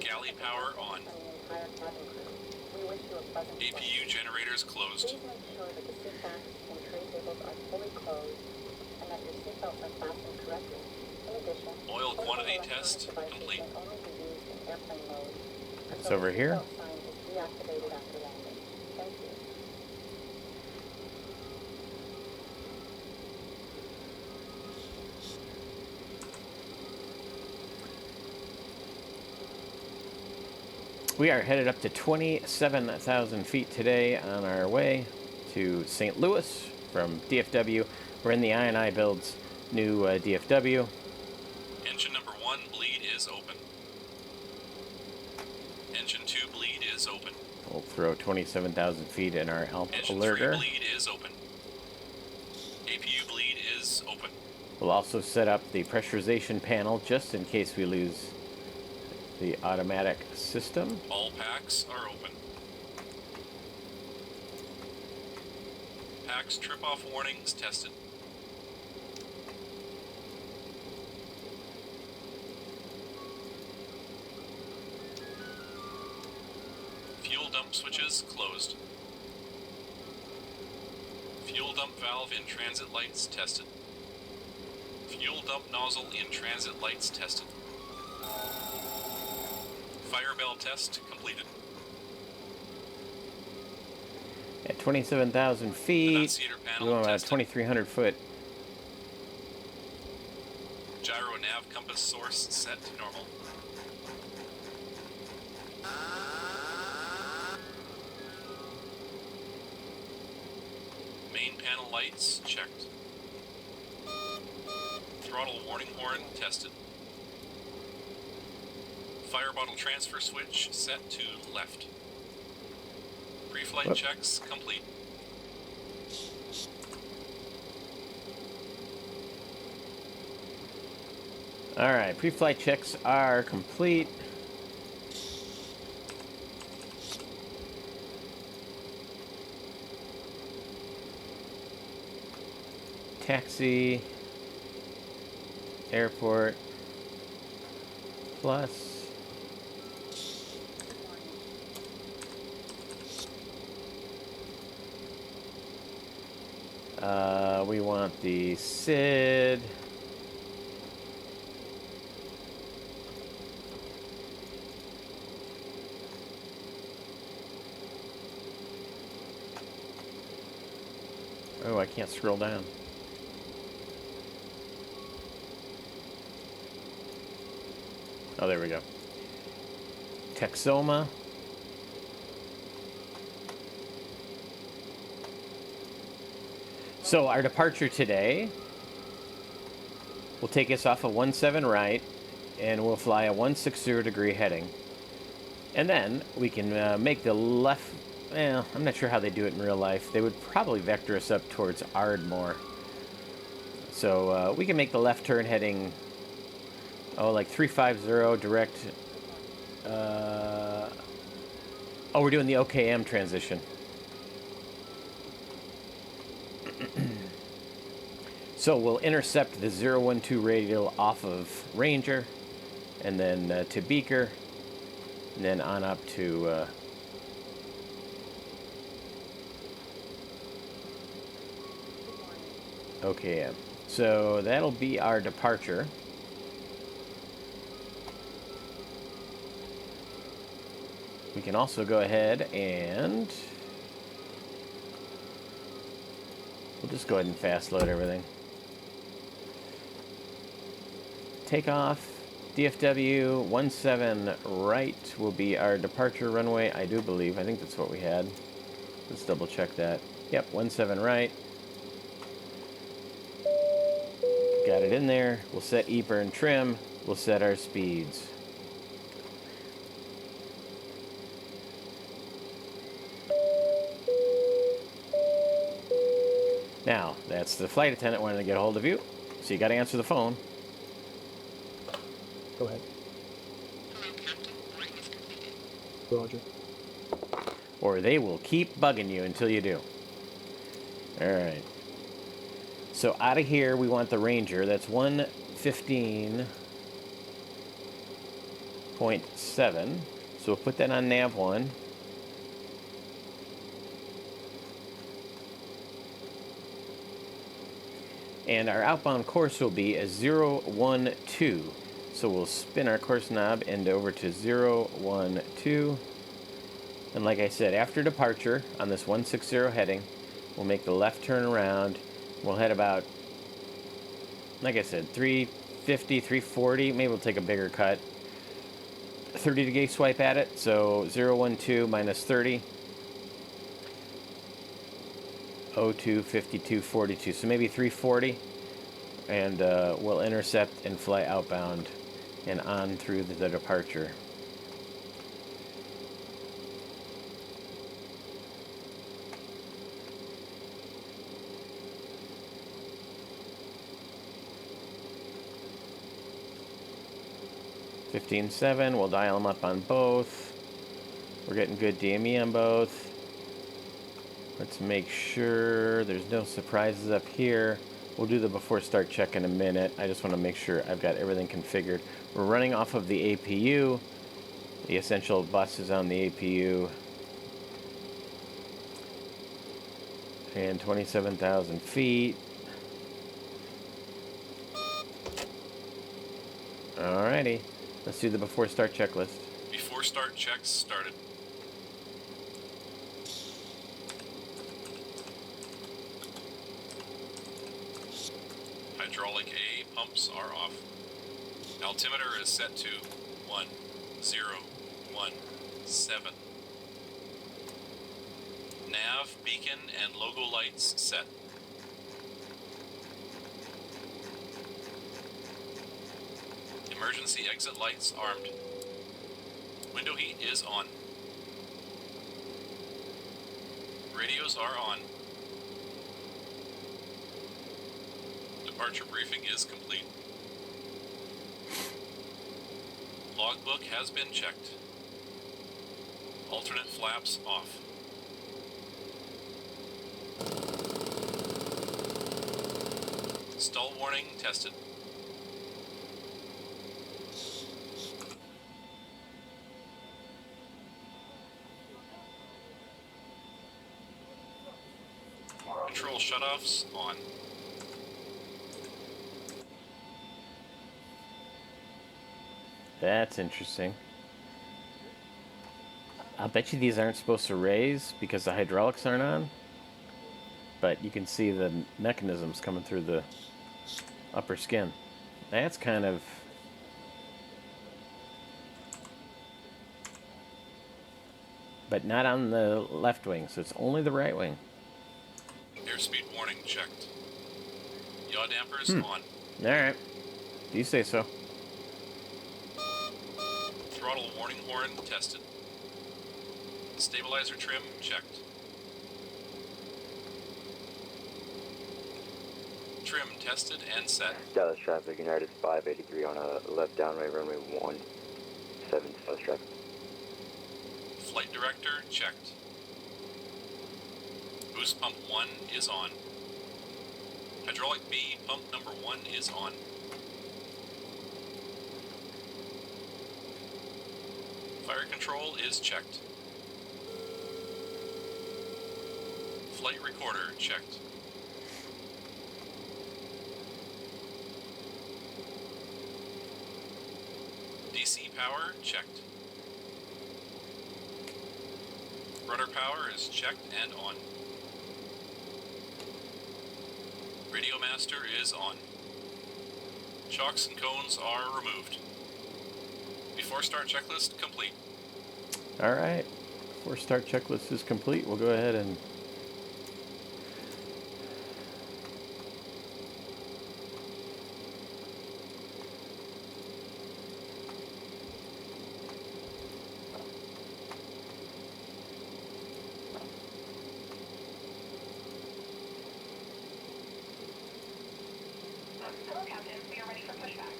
Galley power on. APU generators closed. Oil quantity test complete. It's over here. We are headed up to 27,000 feet today on our way to St. Louis from DFW. We're in the I&I Builds new DFW. Engine number 1 bleed is open. Engine 2 bleed is open. We'll throw 27,000 feet in our ALP Engine alerter. 3 bleed is open. APU bleed is open. We'll also set up the pressurization panel just in case we lose the automatic system. All packs are open. Packs trip-off warnings tested. Fuel dump switches closed. Fuel dump valve in transit lights tested. Fuel dump nozzle in transit lights tested. Fire bell test completed. At 27,000 feet, Annunciator panel we're going about tested. 2,300 foot. Gyro nav compass source set to normal. Main panel lights checked. Throttle warning horn tested. Fire bottle transfer switch set to left. Preflight Whoop. checks complete. All right, pre-flight checks are complete. Taxi, airport, plus. We want the SID. Oh, I can't scroll down. Oh, there we go. Texoma. So our departure today will take us off a 17 right, and we'll fly a 160 degree heading. And then we can make the left. Well, I'm not sure how they do it in real life. They would probably vector us up towards Ardmore. So we can make the left turn heading, like 350 direct. Oh, we're doing the OKM transition. So we'll intercept the 012 radial off of Ranger, and then to Beaker, and then on up to OKM. So that'll be our departure. We can also go ahead and we'll just go ahead and fast load everything. Takeoff, DFW 17 right will be our departure runway, I do believe. I think that's what we had. Let's double check that. Yep, 17 right. Got it in there. We'll set E-burn trim. We'll set our speeds. Now, that's the flight attendant wanting to get a hold of you, so you got to answer the phone. Go ahead. Hello, Captain. Boarding is completed. Roger. Or they will keep bugging you until you do. All right. So out of here, we want the Ranger. That's 115. 0.7. So we'll put that on nav 1. And our outbound course will be a 012. So we'll spin our course knob and over to 012. And like I said, after departure on this 160 heading, we'll make the left turn around. We'll head about, like I said, 350, 340. Maybe we'll take a bigger cut. 30-degree swipe at it. So 012 minus 30. 02, 52, 42. So maybe 340. And we'll intercept and fly outbound and on through the departure. $15.7, we'll dial them up on both. We're getting good DME on both. Let's make sure there's no surprises up here. We'll do the before start check in a minute. I just want to make sure I've got everything configured. We're running off of the APU. The essential bus is on the APU. And 27,000 feet. Alrighty. Let's do the before start checklist. Before start checks started. Hydraulic A pumps are off. Altimeter is set to 1017. Nav, beacon, and logo lights set. Emergency exit lights armed. Window heat is on. Radios are on. Departure briefing is complete. Logbook has been checked. Alternate flaps off. Stall warning tested. Control shutoffs on. That's interesting. I'll bet you these aren't supposed to raise because the hydraulics aren't on. But you can see the mechanisms coming through the upper skin. That's kind of... But not on the left wing, so it's only the right wing. Airspeed warning checked. Yaw dampers on. Alright. You say so. Throttle warning horn tested. Stabilizer trim checked. Trim tested and set. Dallas traffic, United 583 on a left downway runway 17 Dallas traffic. Flight director checked. Boost pump 1 is on. Hydraulic B pump number 1 is on. Fire control is checked. Flight recorder checked. DC power checked. Rudder power is checked and on. Radio master is on. Chocks and cones are removed. Before start checklist complete. Alright. Before start checklist is complete, we'll go ahead and... Hello, Captain. We are ready for pushback.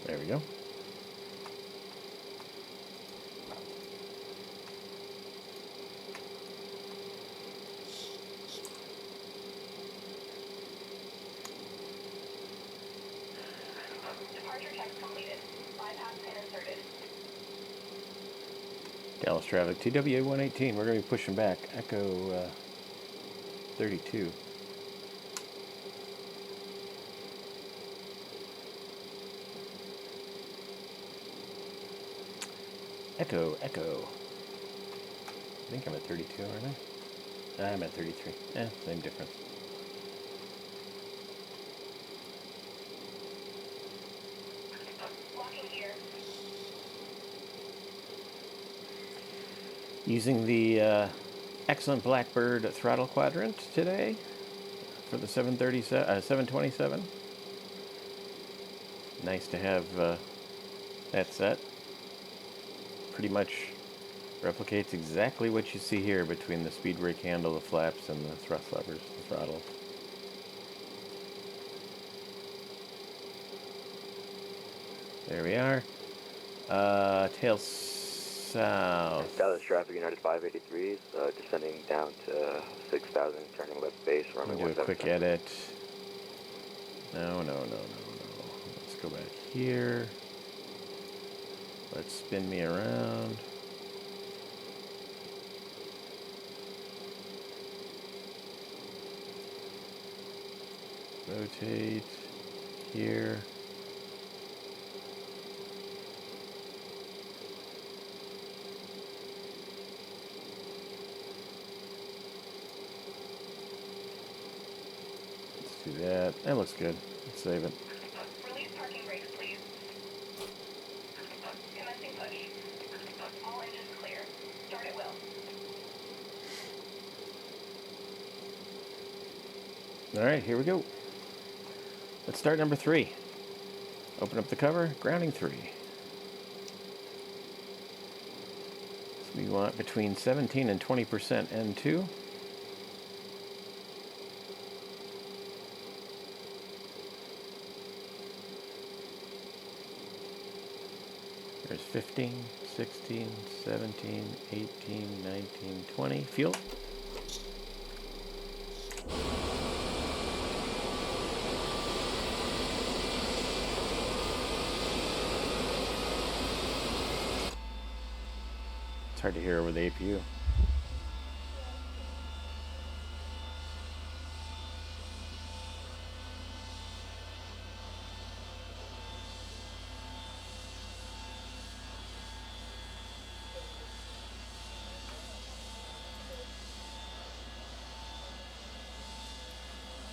There we go. Departure checks completed. Bypass pin inserted. Dallas traffic, TWA 118. We're going to be pushing back. Echo 32. Echo, echo. I think I'm at 32, aren't I? I'm at 33. Same difference. Locking gear. Using the excellent Blackbird throttle quadrant today for the 727. Nice to have that set. Pretty much replicates exactly what you see here between the speed brake handle, the flaps, and the thrust levers, the throttles. There we are. Tail south. Dallas traffic, United 583 is descending down to 6,000, turning left base, runway Let me do a quick 17. edit. No. Let's go back here. Let's spin me around. Rotate here. Let's do that. That looks good. Let's save it. Release parking brakes, please. Commencing push. All engines clear. Start at will. All right, here we go. Let's start number 3. Open up the cover, grounding 3. So we want between 17 and 20% N2. There's 15, 16, 17, 18, 19, 20. Fuel. It's hard to hear over the APU.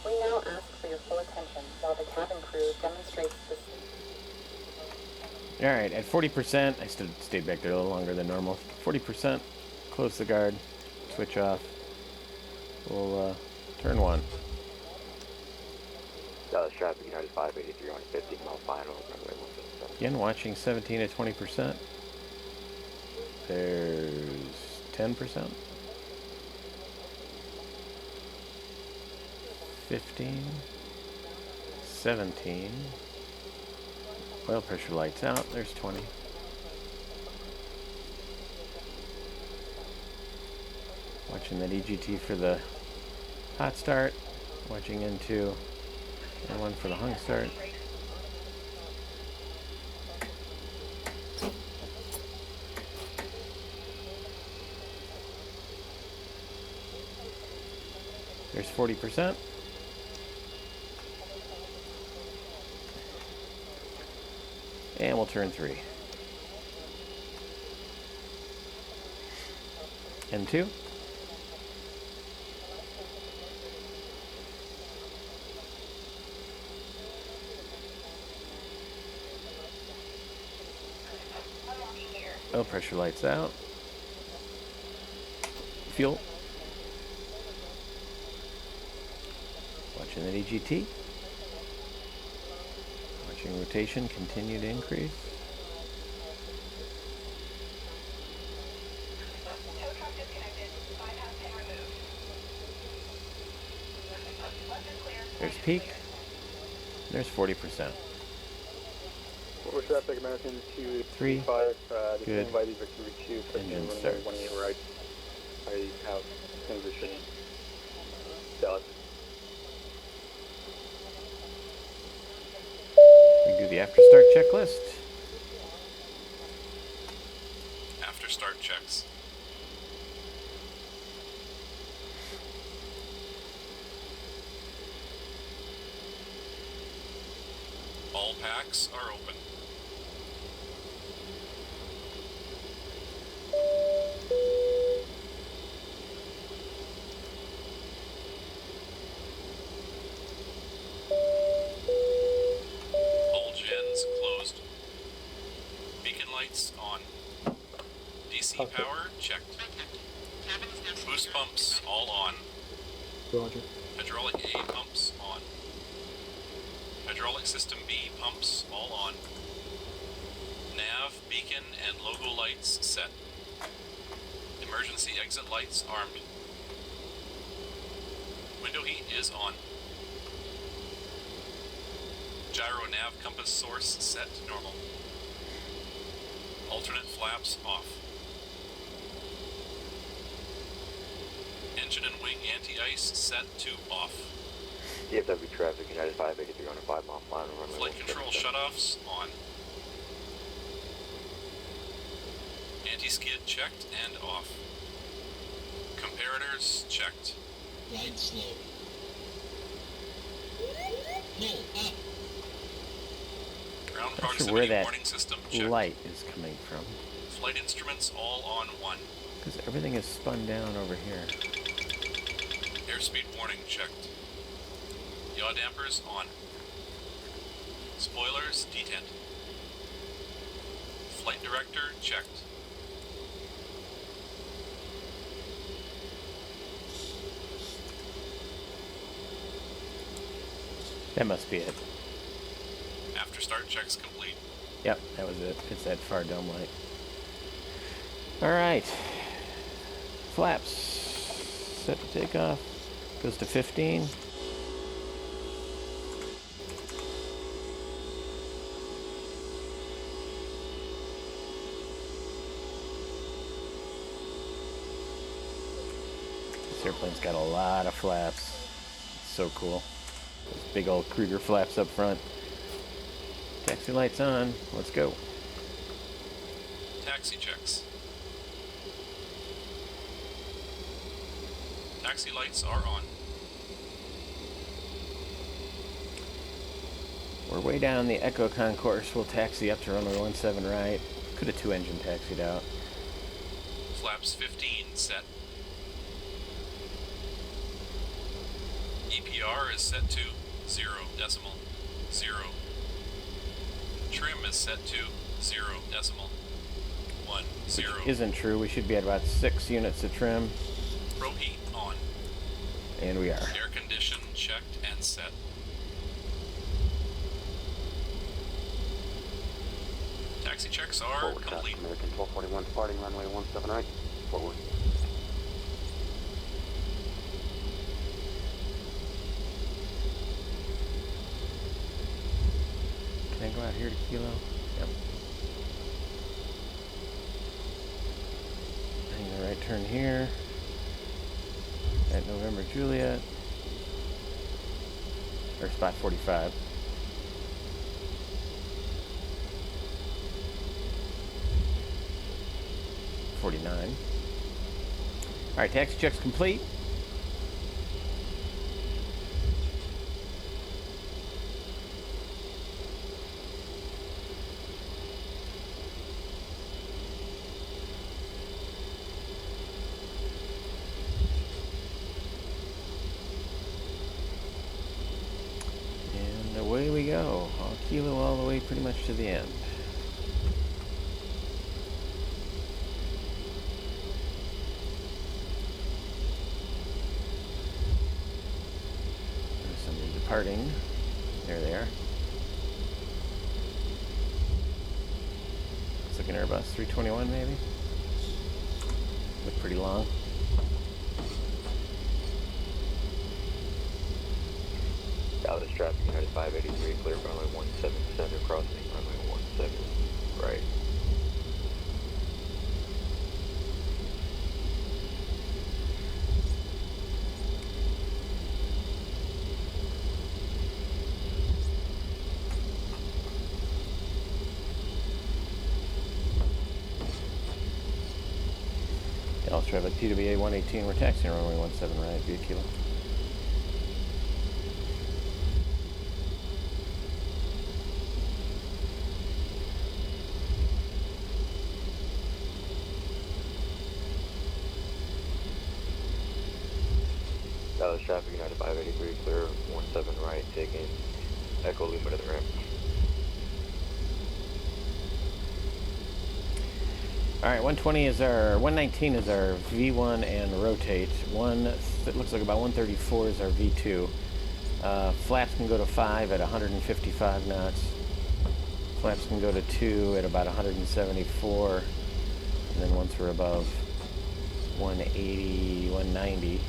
We now ask for your full attention while the cabin crew demonstrates the... All right, at 40%, I stayed back there a little longer than normal. 40%, close the guard, switch off. We'll turn 1. Dallas traffic, United 583 on 50 mile final, runway 17. Again, watching 17 to 20%. There's 10%. 15. 17. Oil pressure lights out. There's 20. Watching that EGT for the hot start. Watching N2. And 1 for the hung start. There's 40%. And we'll turn 3. N2. Unlocking gear. Oil pressure lights out. Fuel. Watching that EGT. Watching rotation continue to increase. Tow truck disconnected. Bypass pin removed. Left is clear. There's peak. There's 40%. We're traffic American 3. 225, Good. descending by the Victory 2, Engine runway starts. 18 right. I have transition. Dallas. We do do the after start checklist. After start checks. All packs are open. All gens closed. Beacon lights on. DC power checked. Boost pumps all on. Roger. Hydraulic A pumps on. Hydraulic system B pumps all on. Nav, beacon, and logo lights set. Emergency exit lights armed. Window heat is on. Gyro nav compass source set to normal. Alternate flaps off. Engine and wing anti-ice set to off. DFW traffic, United 583 on a 5-mile final runway. Flight control shutoffs on. Anti-skid checked and off. Comparators checked. Glide slow. Pull up. Ground Not sure proximity where that warning system checked. light is coming from, Flight instruments all on 1. because everything is spun down over here. Airspeed warning checked. Yaw dampers on. Spoilers detent. Flight director checked. That must be it. After start checks complete. Yep, that was it. It's that far dome light. All right. Flaps. Set to take off. Goes to 15. This airplane's got a lot of flaps. It's so cool. Those big old Kruger flaps up front. Taxi lights on. Let's go. Taxi checks. Taxi lights are on. We're way down the Echo concourse. We'll taxi up to runway 17 right. Could have 2-engine taxied out. Flaps 15 set. EPR is set to 0 decimal 0. Trim is set to 0 decimal 1 0. Isn't true. We should be at about 6 units of trim. Pro heat on. And we are. Air condition checked and set. Taxi checks are Forward complete. task, American 1241 departing runway 17 right. Forward. Can I go out here to Kilo? Yep. Hang the right turn here. At November Juliet. Or spot 45. All right, taxi check's complete. And away we go. All Kilo all the way pretty much to the end. Departing. There they are. Looks like an Airbus 321 maybe. Look pretty long. Dallas traffic, United 583, clear for runway 17 center, crossing runway 17 right. traffic, TWA 118, we're taxiing runway 17 right via Kilo. Dallas traffic, United 583, clear 17 right, taking Echo Lima to the ramp. Alright, 120 is our, 119 is our V1 and rotate. It looks like about 134 is our V2. Flaps can go to 5 at 155 knots. Flaps can go to 2 at about 174. And then once we're above 180, 190,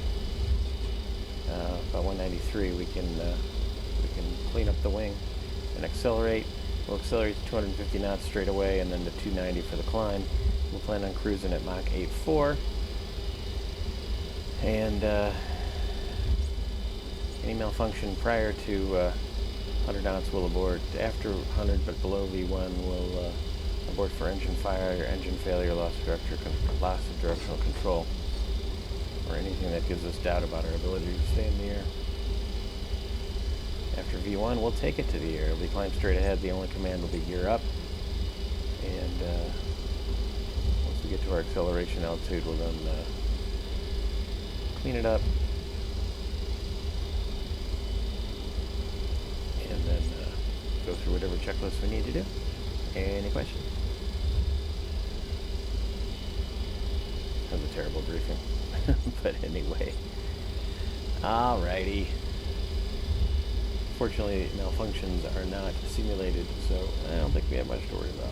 about 193, we can clean up the wing and accelerate. We'll accelerate to 250 knots straight away, and then to 290 for the climb. We'll plan on cruising at Mach 8.4. And any malfunction prior to 100 knots will abort. After 100 but below V1 will abort for engine fire, engine failure, loss of directional control, or anything that gives us doubt about our ability to stay in the air. After V1, we'll take it to the air. It'll be climb straight ahead. The only command will be gear up. And once we get to our acceleration altitude, we'll then clean it up. And then go through whatever checklist we need to do. Any questions? That was a terrible briefing. But anyway. Alrighty. Fortunately, malfunctions are not simulated, so I don't think we have much to worry about.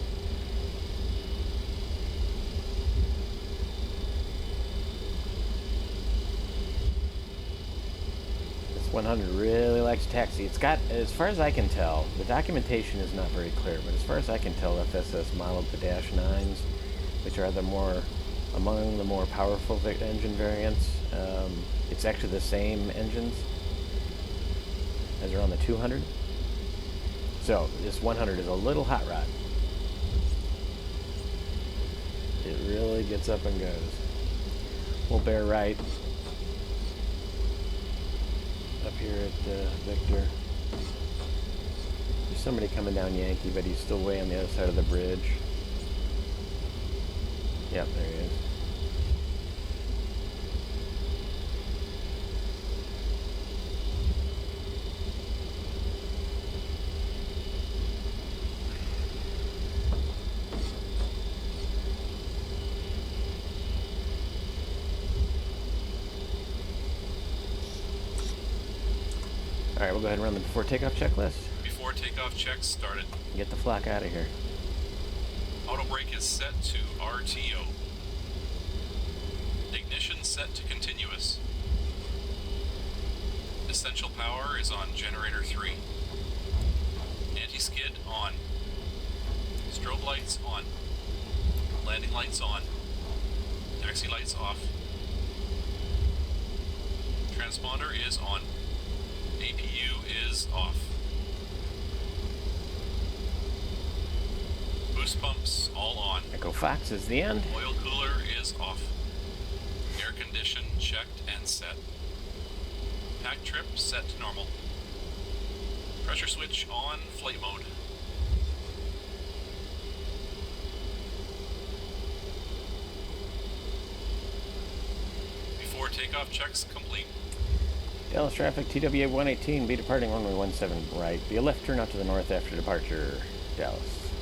This 100 really likes taxi. It's got, as far as I can tell, the documentation is not very clear, but as far as I can tell, FSS modeled the Dash 9s, which are among the more powerful engine variants. It's actually the same engines as are on the 200. So this 100 is a little hot rod. It really gets up and goes. We'll bear right up here at Victor. There's somebody coming down Yankee, but he's still way on the other side of the bridge. Yep, there he is. Alright, we'll go ahead and run the before takeoff checklist. Before takeoff checks started. Get the flock out of here. Auto brake is set to RTO. Ignition set to continuous. Essential power is on generator 3. Anti-skid on. Strobe lights on. Landing lights on. Taxi lights off. Transponder is on. APU is off. Boost pumps all on. Echo Fox is the end. Oil cooler is off. Air condition checked and set. Pack trip set to normal. Pressure switch on flight mode. Before takeoff checks complete. Dallas traffic, TWA 118, be departing runway 17 right. Be a left turn out to the north after departure, Dallas.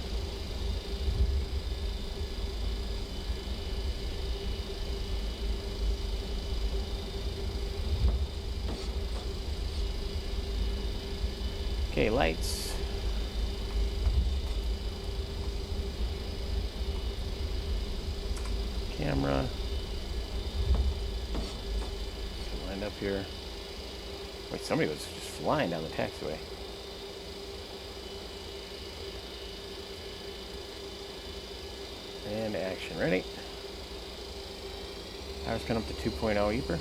Okay, lights. Camera. Lined up here. Wait, somebody was just flying down the taxiway. And action. Ready? Power's coming up to 2.0 EPR,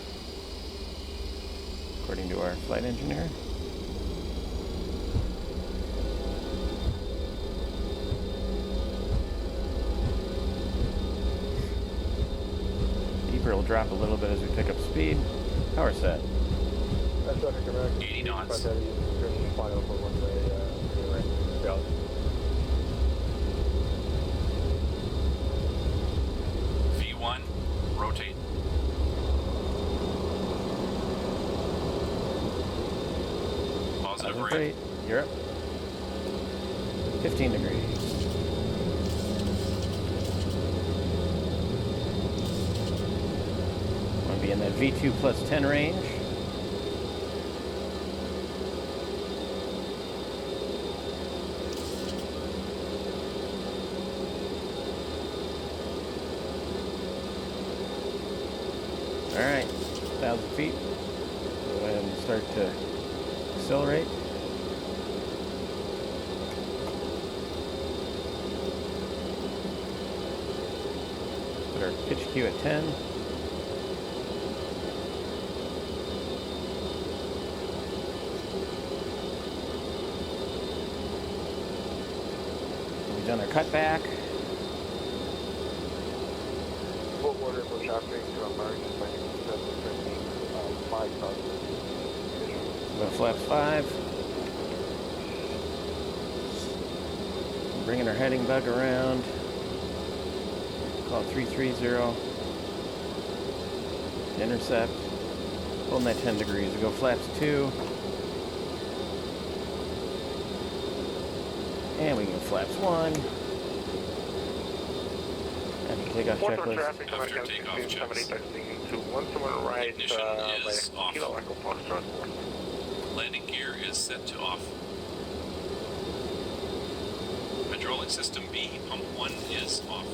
according to our flight engineer. EPR will drop a little bit as we pick up speed. Power set. That's traffic American. 80 knots. Fly over runway, right. V1, rotate. Positive rate. Rate. You're up. 15 degrees. Want to be in that V2 plus 10 range. All right, 1,000 feet. Go ahead and start to accelerate. Put our pitch cue at 10. We've done our cutback. Full order for traffic to American 5 positive. Go to flaps 5. Bringing our heading bug around. Call 330. Intercept. Holding that 10 degrees. We go flaps 2. And we go flaps 1. And takeoff checklist. After takeoff checks. Ignition is off. Landing gear is set to off. Hydraulic system B, pump 1 is off.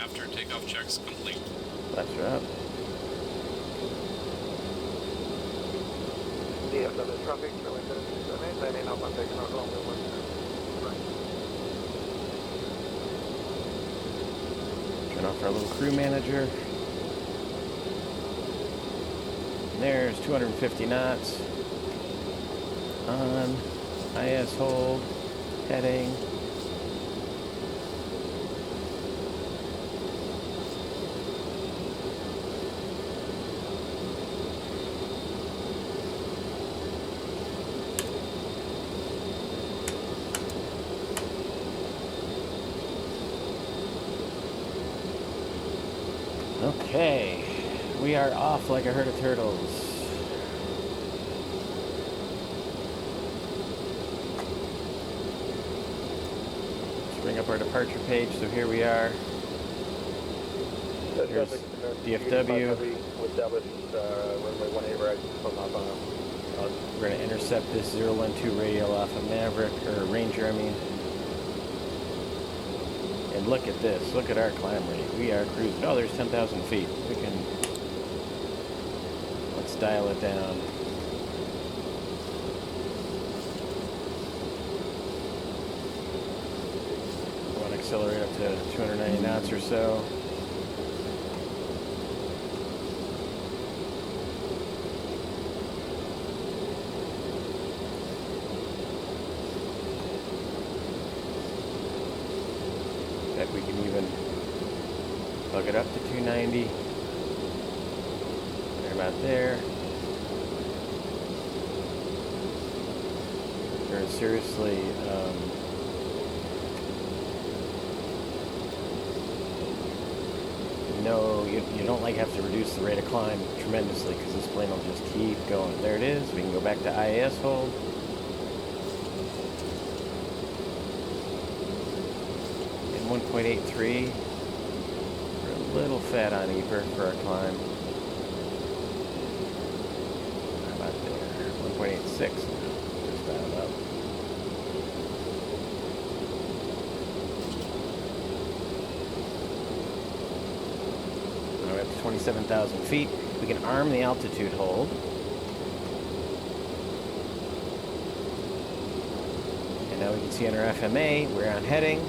After takeoff checks complete. Flaps are up. DFW traffic, landing up on taking out runway 1. Turn off our little crew manager. And there's 250 knots. On. IS hold. Heading. Okay, we are off like a herd of turtles. Let's bring up our departure page. So here we are. Here's DFW. We established runway 18 right from up on. We're going to intercept this 012 radial off of Maverick, or Ranger, I mean. And look at this. Look at our climb rate. We are cruising. Oh, there's 10,000 feet. We can... Let's dial it down. We want to accelerate up to 290 knots or so. We can even plug it up to 290. They're about there. They're seriously no, you don't like have to reduce the rate of climb tremendously because this plane will just keep going. There it is. We can go back to IAS hold. 1.83. We're a little fat on EPR for our climb. How about there? 1.86 now. Just dialed up. Now we're up to 27,000 feet. We can arm the altitude hold. And now we can see on our FMA, we're on heading.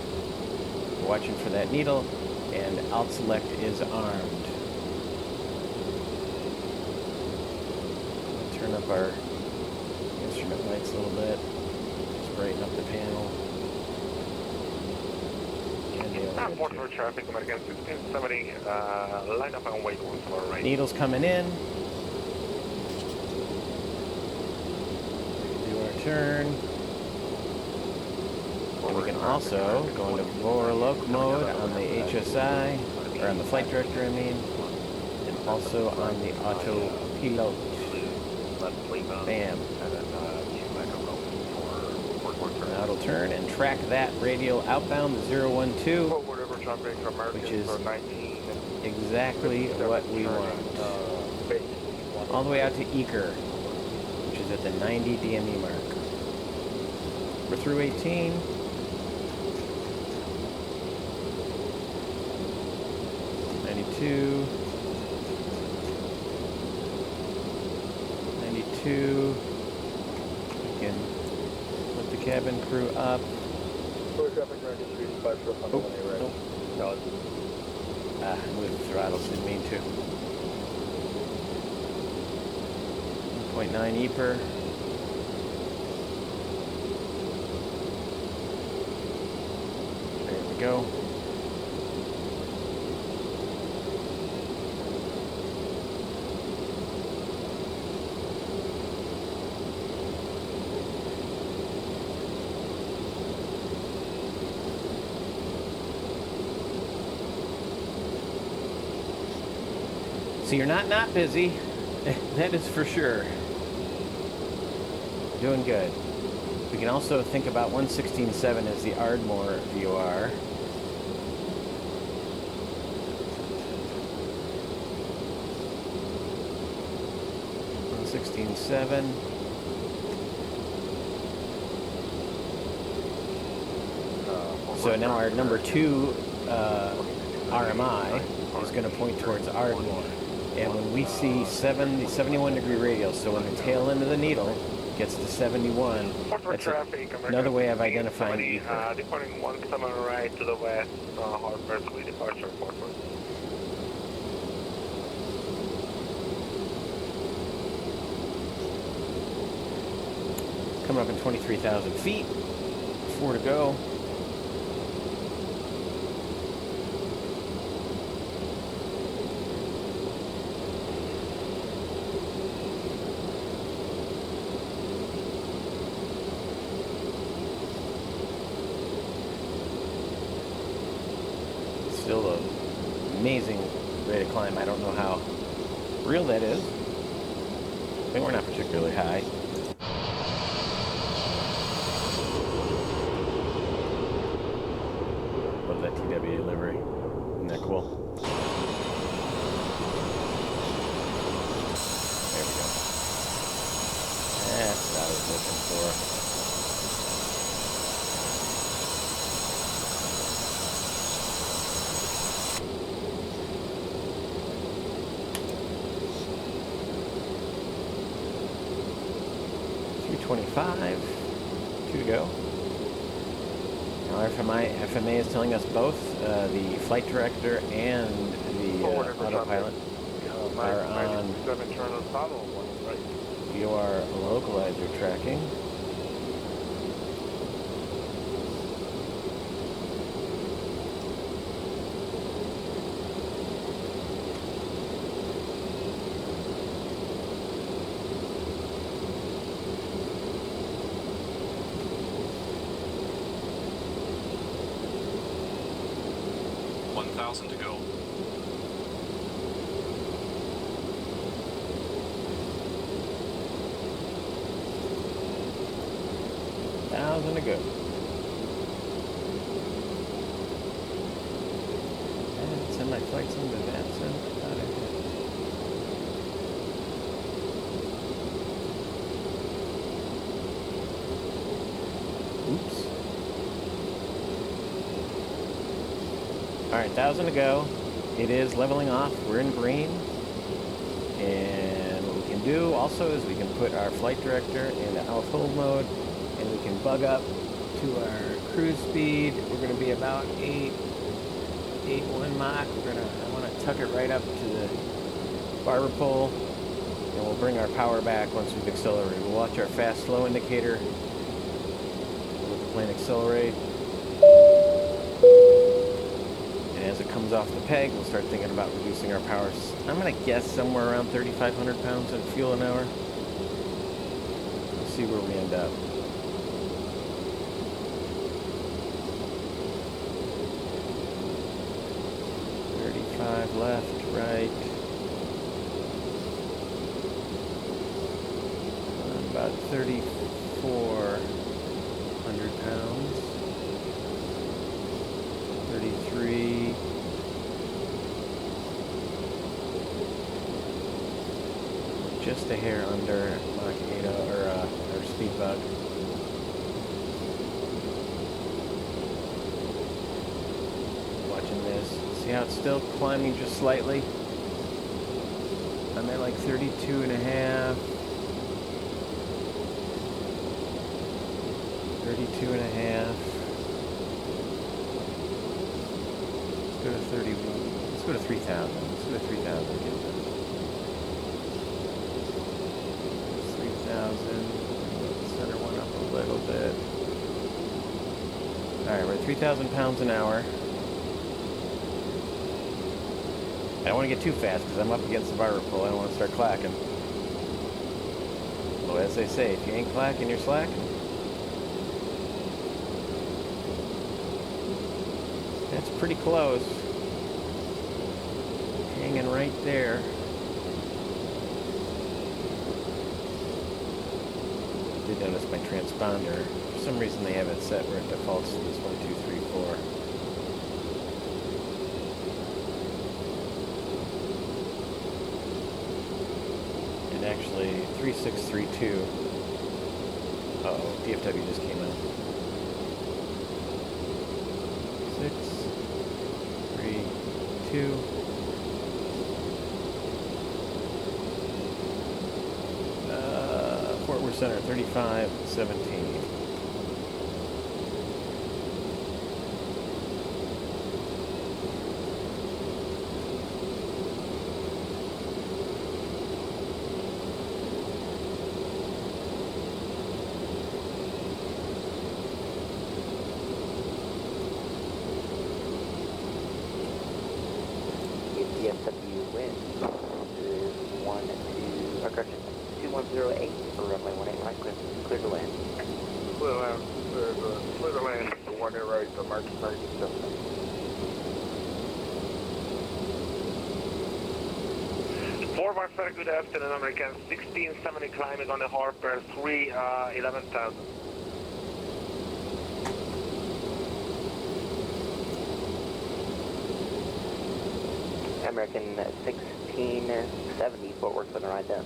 Watching for that needle, and alt select is armed. Turn up our instrument lights a little bit, just brighten up the panel. And the Port for traffic, American 1670, line up and wait once more right. Needle's coming in. Do our turn. And we can also go into Vorloc mode on the HSI, or on the flight director, I mean, and also on the autopilot. Bam. Now it'll turn and track that radial outbound, the 012, which is exactly what we want. All the way out to Eker, which is at the 90 DME mark. We're through 18. Two, 92. We can put the cabin crew up. Oh, nope. Move the throttles, didn't mean to. 1.9 EPR. There we go. So you're not busy, that is for sure. Doing good. We can also think about 116.7 as the Ardmore VOR. $116.7. So now our number 2 RMI is going to point towards Ardmore. And when we see 71 degree radial, so when the tail end of the needle gets to 71, that's another way of identifying ether. Departing 17 right to the west, Harvard, departure, Portland. Coming up in 23,000 feet, 4 to go. Still an amazing rate of climb. I don't know how real that is. I think we're not particularly high. Love that TWA livery. Isn't that cool? There we go. That's what I was looking for. .25, 2 to go. Now FMA is telling us both the flight director and the autopilot are on VOR localizer tracking. To go. $1,000 to go. And send my flights into that. Oops. All right, 1,000 to go. It is leveling off. We're in green. And what we can do also is we can put our flight director into alpha hold mode, and we can bug up to our cruise speed. We're going to be about 8.1 Mach. I want to tuck it right up to the barber pole, and we'll bring our power back once we've accelerated. We'll watch our fast slow indicator. Let the plane accelerate. as it comes off the peg, we'll start thinking about reducing our powers. I'm going to guess somewhere around 3,500 pounds of fuel an hour. We'll see where we end up. Left, right. About 3,400 pounds. 33. Just a hair under Mach 8 or speed bug. Watching this. See how it's still climbing just slightly? I'm at like 32 and a half. 32 and a half. Let's go to 31. Let's go to 3,000. Let's go to 3,000. Get this. 3,000. Center one up a little bit. Alright, we're at 3,000 pounds an hour. I don't want to get too fast because I'm up against the barber pole. I don't want to start clacking. Well, as they say, if you ain't clacking, you're slacking. That's pretty close. Hanging right there. I did notice my transponder. For some reason they have it set where it defaults to this 1, 2, 3, 4. Actually, 3632. Uh-oh, DFW just came out. 6, 3, 2. Fort Worth Center, 3517. DFW wind is 2108 for runway 18 right, clear to land. Clear to land, the one there right, the Mark 97. Forward, very good afternoon, American 1670 climbing on the Harper 11,000. American 1670, Fort Worth Center, right down.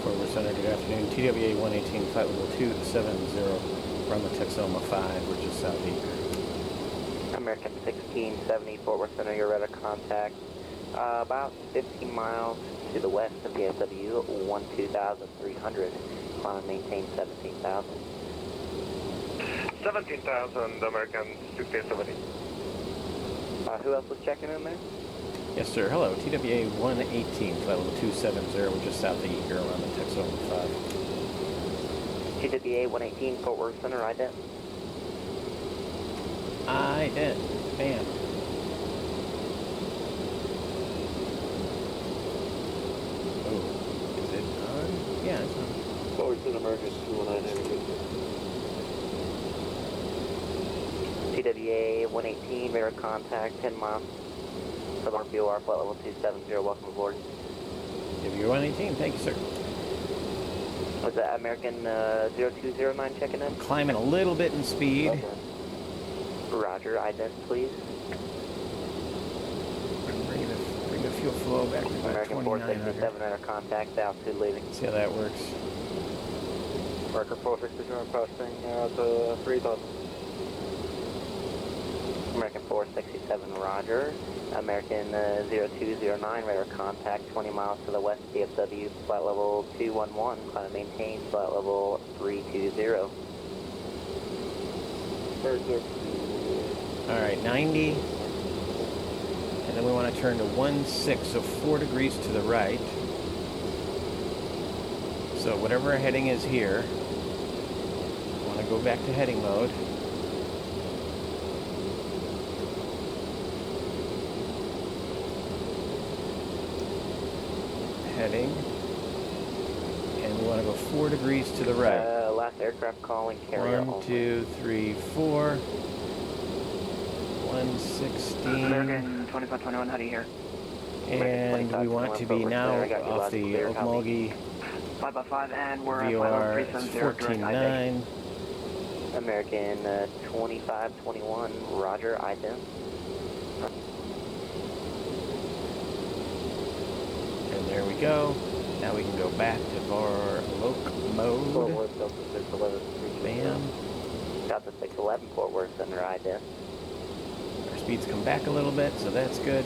Fort Worth Center, good afternoon. TWA 118, flight level 270, runway Texoma 5, we're just south of American 1670, Fort Worth Center, you're ready to contact. About 15 miles to the west of DFW, 12,300. Climb and maintain 17,000. 17,000 American 1670. Who else was checking in there? Yes, sir. Hello. TWA 118, flight level 270. We're just south of Eager around the Texoma 5. TWA 118, Fort Worth Center, ident. Ident. Bam. Oh, is it on? Yeah, it's on. Fort Worth Center, American 219. TWA 118, radar contact, 10 miles. From RPOR, flight level 270, welcome aboard. TWA 118, thank you, sir. Was that American 0209 checking in? Climbing a little bit in speed. Okay. Roger, ident, please. Bring the fuel flow back to about American 2,900. 467, radar contact, altitude leaving. See how that works. American 467 passing to 3,000. American 467, roger. American 0209, radar contact, 20 miles to the west, DFW, flight level 211, climb and maintain, flight level 320. All right, 90. And then we want to turn to 16, so 4 degrees to the right. So whatever our heading is here, want to go back to heading mode. Heading. And we want to go 4 degrees to the right. Last aircraft calling carrier 1, 2, 3, 4. 116. American 2521, how do you hear? And we want to be now off the Okmulgee 5x5, and we're at VOR 370 14.9. American 2521, Roger, ident. And there we go. Now we can go back to our loc mode. Bam. Delta 611, Fort Worth Center, ident. Our speeds come back a little bit, so that's good.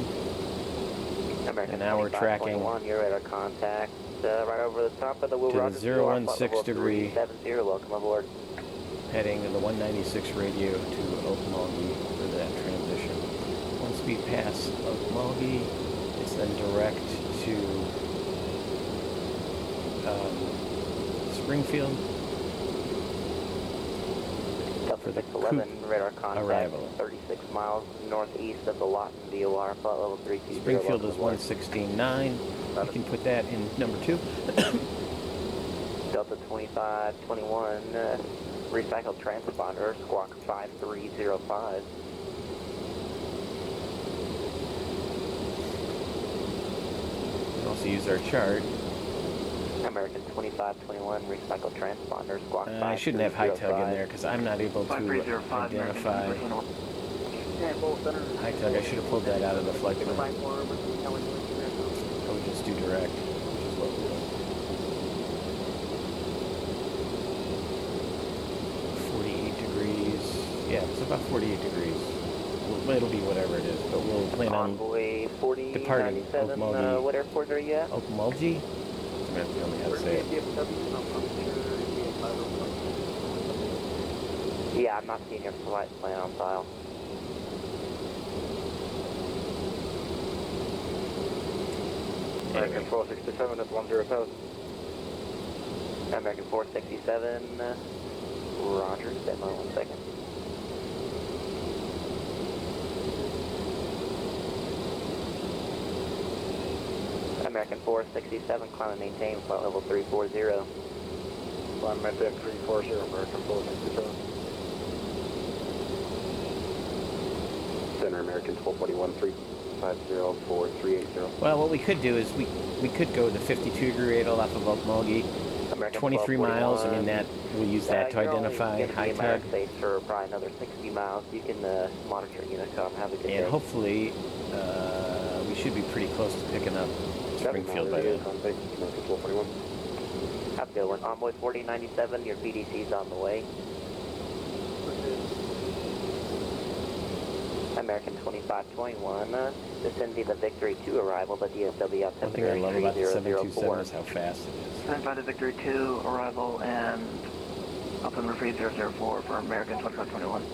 American And now we're tracking 2521, your radar contact right over the top of the Will to the Rogers 016 degree. 70, welcome aboard. Heading in the 196 radio to Okmulgee for that transition. Once we pass Okmulgee, it's then direct to Springfield Delta for the 611, coupe radar contact arrival. 36 miles northeast of the Lawton VOR, flight level 320. Springfield is 116.9. You can put that in number 2. Delta 2521, recycled transponder, squawk 5305. You can also use our chart. American 2521, recycled transponder, squawk 5305. I shouldn't have high tug in there because I'm not able to identify high tug. I should have pulled that out of the flight plan. I would just do direct, which is what we're doing. 48 degrees. Yeah, it's about 48 degrees. It'll be whatever it is, but we'll plan on Envoy departing 4097, Okmulgee. what airport are you at? Okmulgee? That's the only how to say it. Yeah, I'm not seeing your flight plan on file. Anyway. American 467 at 10,000. American 467, Roger, stand by 1 second. American 467, climb and maintain, flight level 340. Climb and maintain 340, American 467. Center American 1241, 3504380. Well, what we could do is we could go the 52 degree radar off of Okmulgee. American 23 miles, I mean that, we'll use that to identify high tug. States for probably another 60 miles. You can monitor Unicom, have a good day. And hopefully, we should be pretty close to picking up Springfield by then. American 1241. Have a good one. Envoy 4097, your PDC's on the way. American 2521, descending the Victory 2 arrival, the DFW One thing I love about the 727 is how fast it is. Stand by to Victory 2, arrival, and up in Retrieve 004 for American 2521.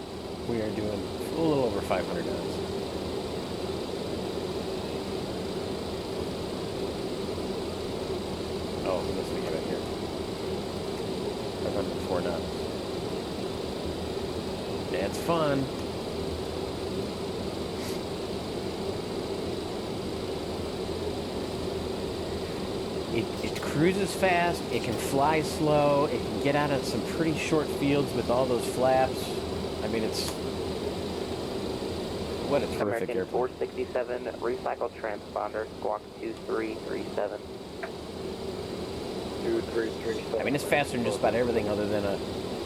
We are doing a little over 500 knots. Oh, we must be right here. 504 knots. That's fun. It cruises fast, it can fly slow, it can get out of some pretty short fields with all those flaps. I mean, it's... What a terrific American airplane. 467, recycled transponder, squawk 2337. 2337. I mean, it's faster than just about everything other than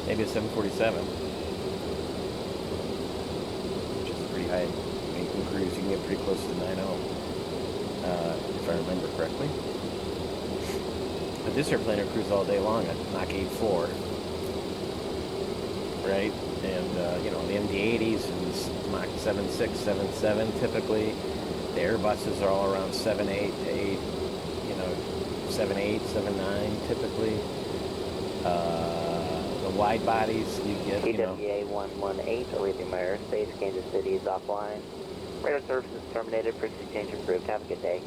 maybe a 747. Which is pretty high. I mean, you can cruise, you can get pretty close to 90, if I remember correctly. But this airplane will cruise all day long at Mach 8.4, right? And, you know, the MD-80s and Mach 7.6, 7.7 typically. The Airbuses are all around 7.8 to 8, you know, 7.8, 7.9 typically. The wide bodies, you get, you know. TWA 118, leaving my airspace, Kansas City is offline. Radar services terminated, frequency change approved. Have a good day.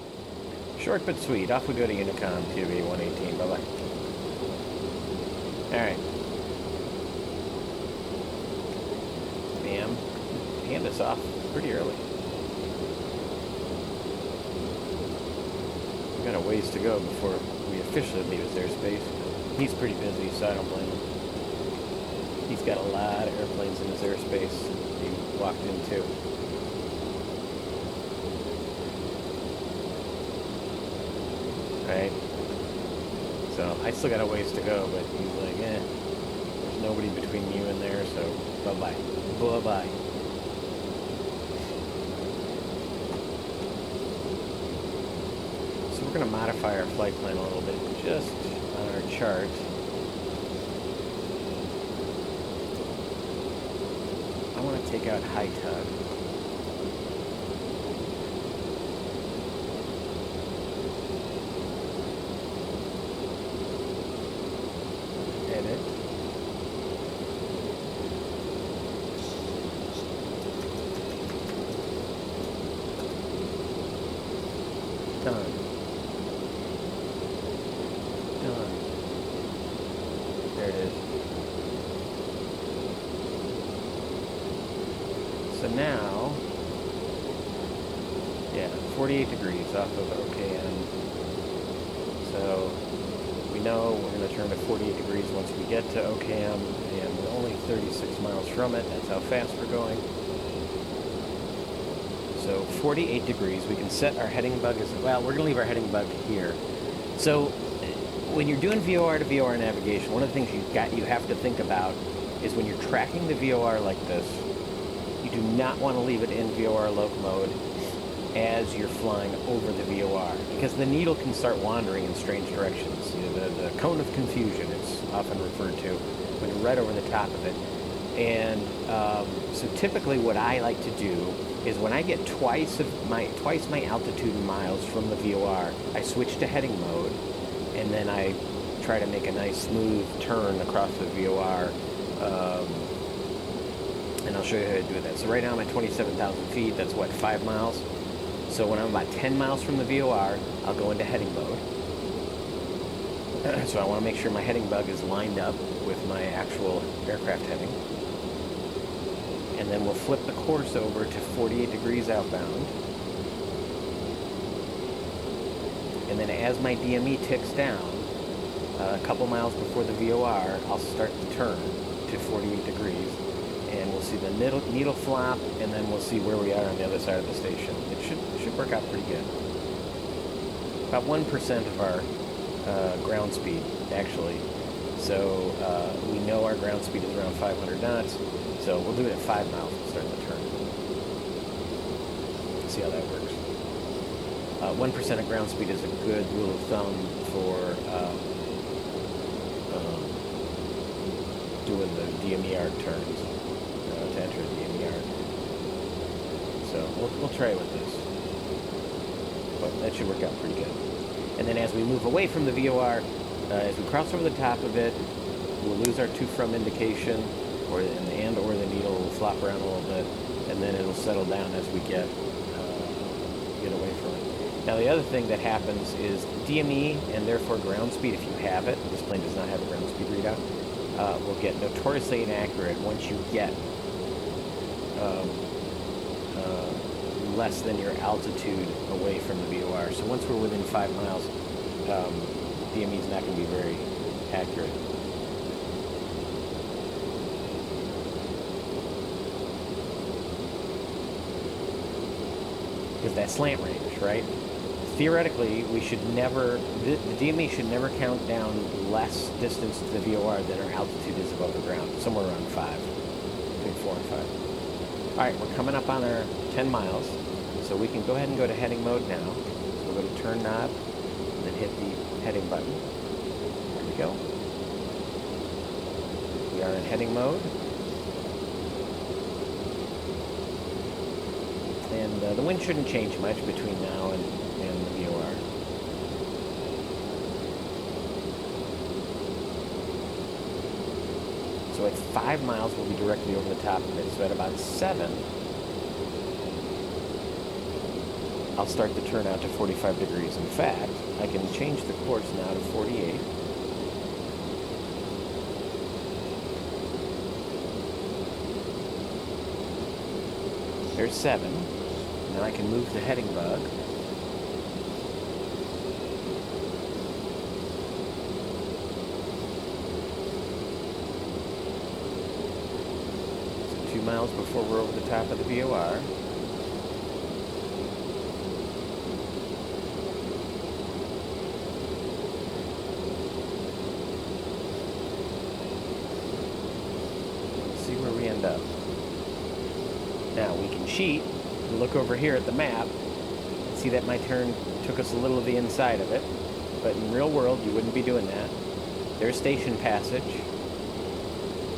Short but sweet. Off we go to Unicom, TWA 118. Bye-bye. All right. cam, hand us off pretty early. We've got a ways to go before we officially leave his airspace. He's pretty busy, so I don't blame him. He's got a lot of airplanes in his airspace he walked into. Right? So I still got a ways to go, but he's like, there's nobody between you and there, so bye-bye. Bye-bye. So we're going to modify our flight plan a little bit just on our chart. I want to take out high tug. Edit. Done. Done. There it is. So now, yeah, 48 degrees off of OKM. So we know we're going to turn to 48 degrees once we get to OKM, and we're only 36 miles from it. That's how fast we're going. So 48 degrees, we can set our heading bug as well. We're going to leave our heading bug here. So when you're doing VOR to VOR navigation, one of the things you have to think about is when you're tracking the VOR like this, you do not want to leave it in VOR loc mode as you're flying over the VOR, because the needle can start wandering in strange directions. You know, the cone of confusion, it's often referred to, when you're right over the top of it. And so typically what I like to do is when I get twice my altitude in miles from the VOR, I switch to heading mode, and then I try to make a nice smooth turn across the VOR. And I'll show you how to do that. So right now I'm at 27,000 feet. That's what, 5 miles? So when I'm about 10 miles from the VOR, I'll go into heading mode. So I want to make sure my heading bug is lined up with my actual aircraft heading. And then we'll flip the course over to 48 degrees outbound. And then as my DME ticks down, a couple miles before the VOR, I'll start to turn to 48 degrees. And we'll see the needle flop, and then we'll see where we are on the other side of the station. It should work out pretty good. About 1% of our ground speed, actually. So we know our ground speed is around 500 knots. So we'll do it at 5 miles and start the turn. See how that works. 1% of ground speed is a good rule of thumb for doing the DMER turns. To enter the DMER. So we'll try with this. But that should work out pretty good. And then as we move away from the VOR, as we cross over the top of it, we'll lose our to from indication, or the needle will flop around a little bit, and then it'll settle down as we get away from it. Now the other thing that happens is DME, and therefore ground speed, if you have it, this plane does not have a ground speed readout, will get notoriously inaccurate once you get less than your altitude away from the VOR. So once we're within 5 miles, DME is not going to be very accurate. Because that slant range, right? Theoretically, we should never, the DME should never count down less distance to the VOR than our altitude is above the ground, somewhere around 5, between 4 and 5. All right, we're coming up on our 10 miles, so we can go ahead and go to heading mode now. So we'll go to turn knob, and then hit the heading button. There we go. We are in heading mode. And the wind shouldn't change much between now and the VOR. So at 5 miles, we'll be directly over the top of it. So at about 7, I'll start to turn out to 45 degrees. In fact, I can change the course now to 48. There's 7. And then I can move the heading bug. So 2 miles before we're over the top of the VOR. See where we end up. Now we can cheat and look over here at the map and see that my turn took us a little of the inside of it, but in real world you wouldn't be doing that. There's station passage.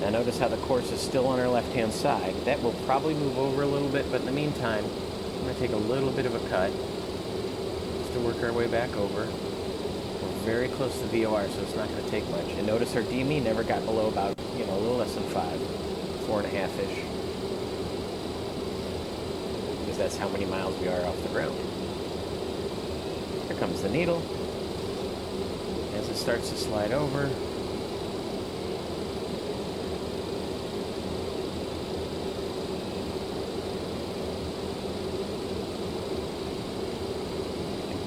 Now notice how the course is still on our left hand side. That will probably move over a little bit, but in the meantime I'm going to take a little bit of a cut just to work our way back over. We're very close to VOR, so it's not going to take much. And notice our DME never got below about, a little less than 5, 4.5-ish. Because that's how many miles we are off the ground. Here comes the needle. As it starts to slide over.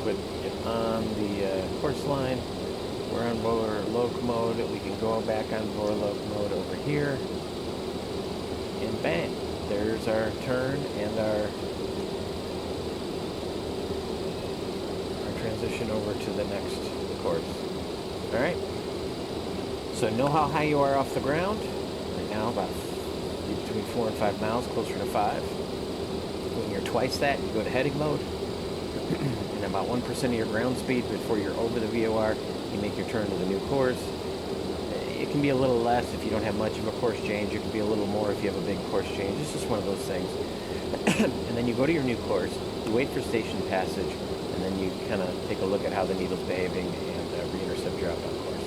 Put it on the course line. We're on Boer loc mode. We can go back on Boer loc mode over here. And bang, there's our turn and our transition over to the next course. Alright. So know how high you are off the ground. Right now about between 4 and 5 miles, closer to 5. When you're twice that, you go to heading mode. And about 1% of your ground speed before you're over the VOR, you make your turn to the new course. It can be a little less if you don't have much of a course change. It can be a little more if you have a big course change. It's just one of those things. And then you go to your new course, you wait for station passage, and then you kind of take a look at how the needle's behaving and re-intercept your outbound course.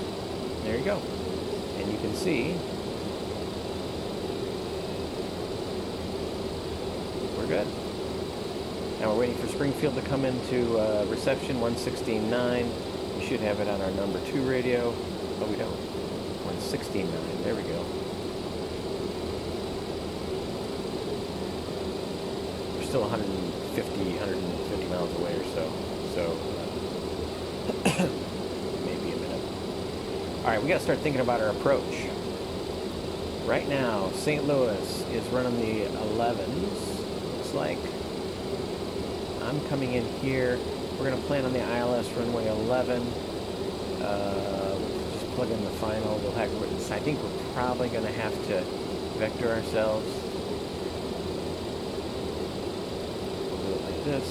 There you go. And you can see we're good. Now we're waiting for Springfield to come into reception, 116.9. We should have it on our number 2 radio. Oh, we don't. 116.9. There we go. We're still 150 miles away or so. So maybe a minute. All right, we got to start thinking about our approach. Right now, St. Louis is running the 11s. Looks like I'm coming in here. We're going to plan on the ILS runway 11. Just plug in the final. We'll have. I think we're probably going to have to vector ourselves. We'll do it like this.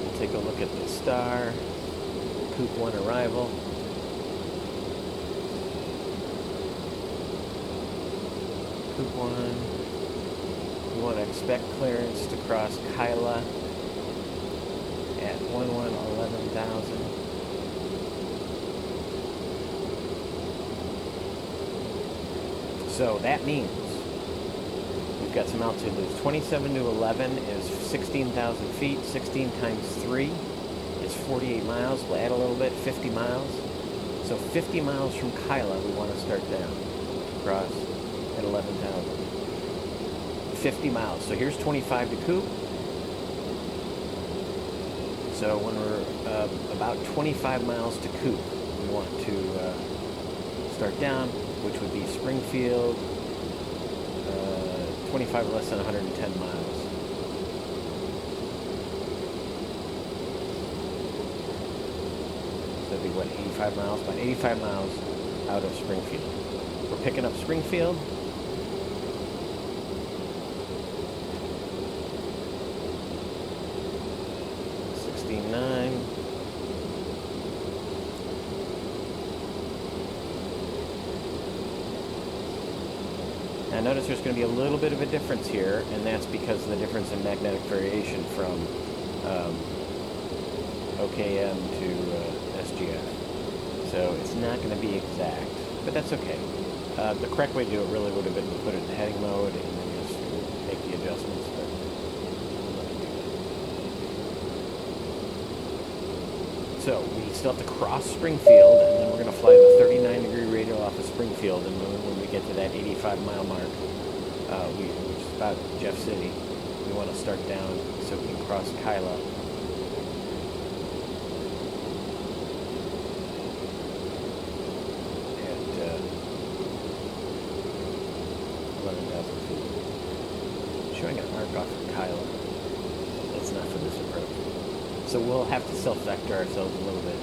We'll take a look at the star. Coop 1 arrival. Coop 1. We want to expect clearance to cross Kyla at 11,000. So that means we've got some altitude. There's 27 to 11 is 16,000 feet. 16 times 3 is 48 miles. We'll add a little bit, 50 miles. So 50 miles from Kyla, we want to start down, cross at 11,000. 50 miles. So here's 25 to Coop. So when we're about 25 miles to Coop, we want to start down, which would be Springfield, 25 less than 110 miles. So that'd be what, 85 miles? About 85 miles out of Springfield. We're picking up Springfield. Now notice there's going to be a little bit of a difference here, and that's because of the difference in magnetic variation from OKM to SGF. So it's not going to be exact, but that's okay. The correct way to do it really would have been to put it in heading mode and then just make the adjustments. But so we still have to cross Springfield, and then we're going to fly the 39-degree radial off of Springfield, and when we get to that 85-mile mark, which is about Jeff City. We want to start down so we can cross Kyla. At 11,000 feet. Showing an arc off of Kyla. That's not for this approach. So we'll have to self-vector ourselves a little bit.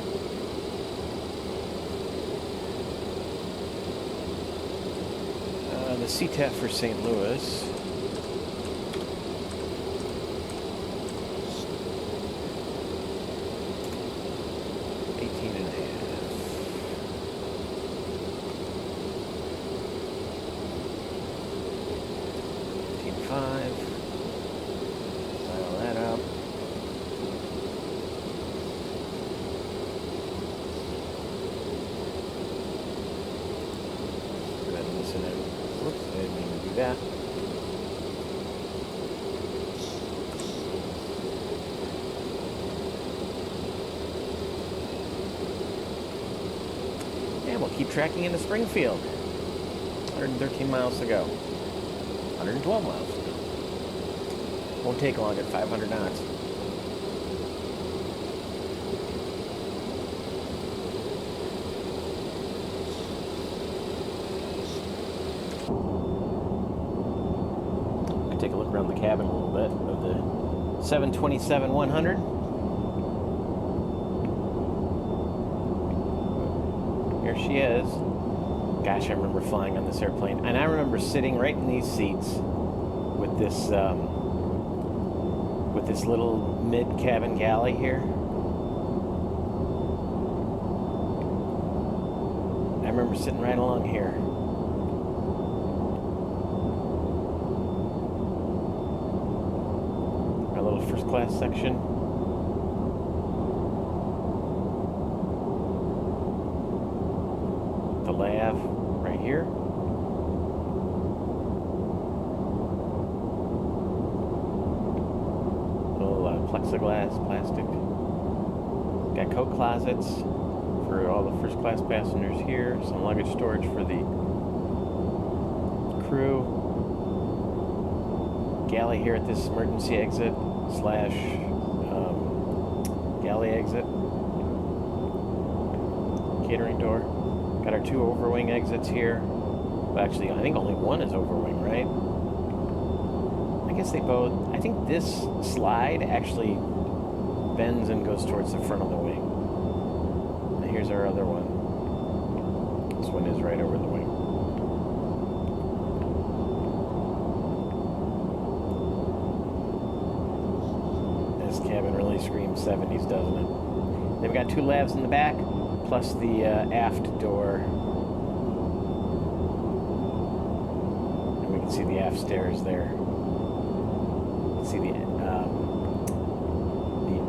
The CTAF for St. Louis. Tracking into Springfield. 113 miles to go. 112 miles to go. Won't take long at 500 knots. Take a look around the cabin a little bit of the 727-100. Here she is. Gosh, I remember flying on this airplane, and I remember sitting right in these seats with this little mid-cabin galley here. I remember sitting right along here. Our little first-class section. Lav right here. Little plexiglass, plastic. Got coat closets for all the first class passengers here. Some luggage storage for the crew. Galley here at this emergency exit slash galley exit. Catering door. Got our two overwing exits here. Well, actually, I think only one is overwing, right? I guess they both... I think this slide actually bends and goes towards the front of the wing. And here's our other one. This one is right over the wing. This cabin really screams 70s, doesn't it? Then we got two lavs in the back. Plus the aft door. And we can see the aft stairs there. You can see the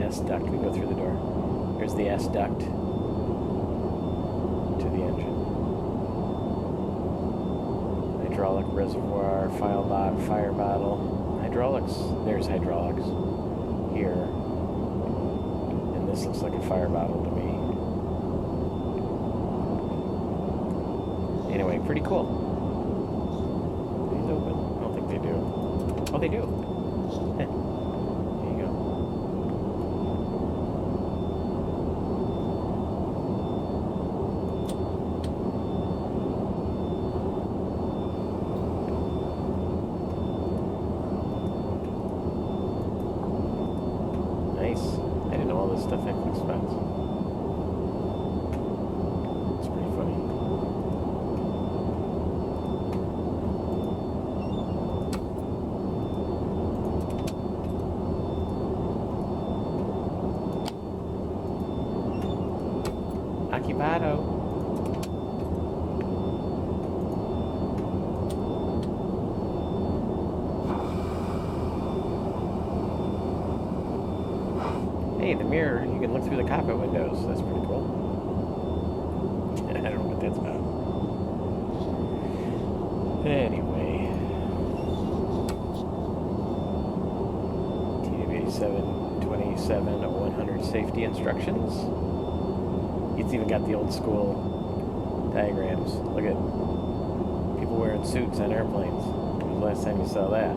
S duct. We can go through the door. Here's the S duct to the engine. Hydraulic reservoir, fire bottle. Hydraulics. There's hydraulics here. And this looks like a fire bottle to me. Anyway, pretty cool. These open? I don't think they do. Oh, they do. There you go. Nice. I didn't know all this stuff had expense. It's pretty funny. Occupado. Hey, the mirror, you can look through the cockpit windows. That's pretty cool. I don't know what that's about. Anyway. TWA 727-100 safety instructions. It's even got the old school diagrams. Look at people wearing suits on airplanes. When was the last time you saw that?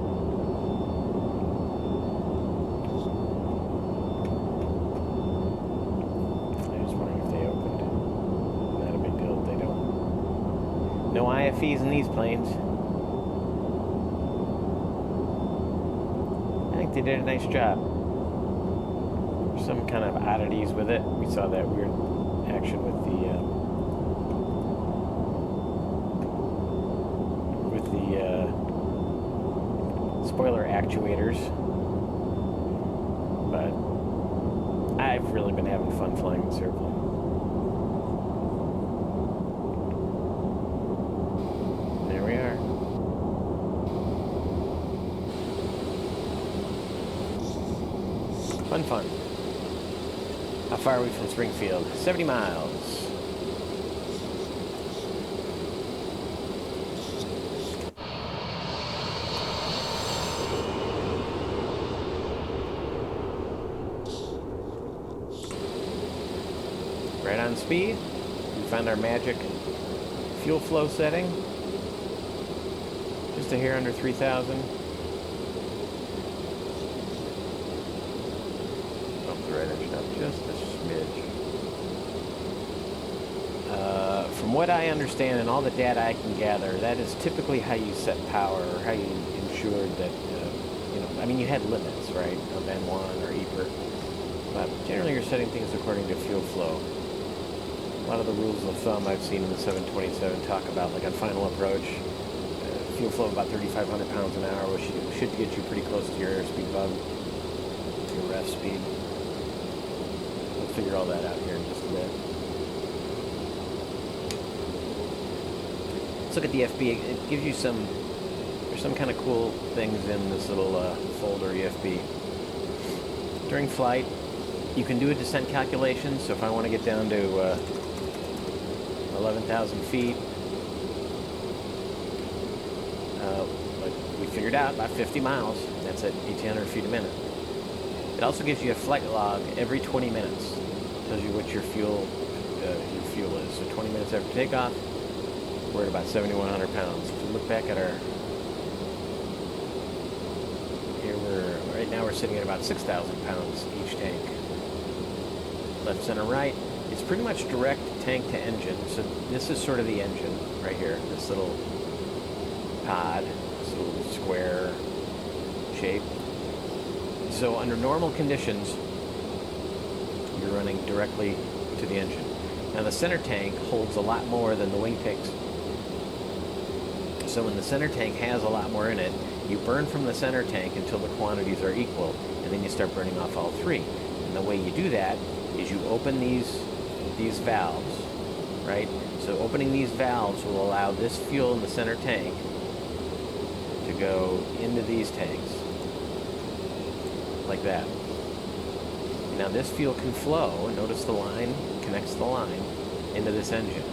I was wondering if they opened. Not a big deal if they don't. No IFEs in these planes. I think they did a nice job. There's some kind of oddities with it. We saw that weird action with the spoiler actuators, but I've really been having fun flying this airplane. There we are. Fun. How far are we from Springfield? 70 miles. Right on speed. We found our magic fuel flow setting. Just a hair under 3,000. Bump the right engine up just a smidge. From what I understand and all the data I can gather, that is typically how you set power, or how you ensured that, I mean, you had limits, right, of N1 or EPR, but generally you're setting things according to fuel flow. A lot of the rules of thumb I've seen in the 727 talk about, like on final approach, fuel flow of about 3,500 pounds an hour, which should get you pretty close to your airspeed bug, your ref speed. We'll figure all that out here in just a bit. Let's look at the FB. It gives you there's some kind of cool things in this little folder, EFB. During flight, you can do a descent calculation, so if I want to get down to 11,000 feet, like we figured out, about 50 miles. That's at 1,800 feet a minute. It also gives you a flight log every 20 minutes. Tells you what your fuel is. So 20 minutes after takeoff, we're at about 7,100 pounds. If we look back at right now we're sitting at about 6,000 pounds each tank. Left, center, right. It's pretty much direct tank to engine. So this is sort of the engine right here. This little pod, this little square shape. So under normal conditions, you're running directly to the engine. Now the center tank holds a lot more than the wing tanks. So when the center tank has a lot more in it, you burn from the center tank until the quantities are equal, and then you start burning off all three. And the way you do that is you open these valves, right? So opening these valves will allow this fuel in the center tank to go into these tanks, like that. Now this fuel can flow, and notice the line connects the line into this engine.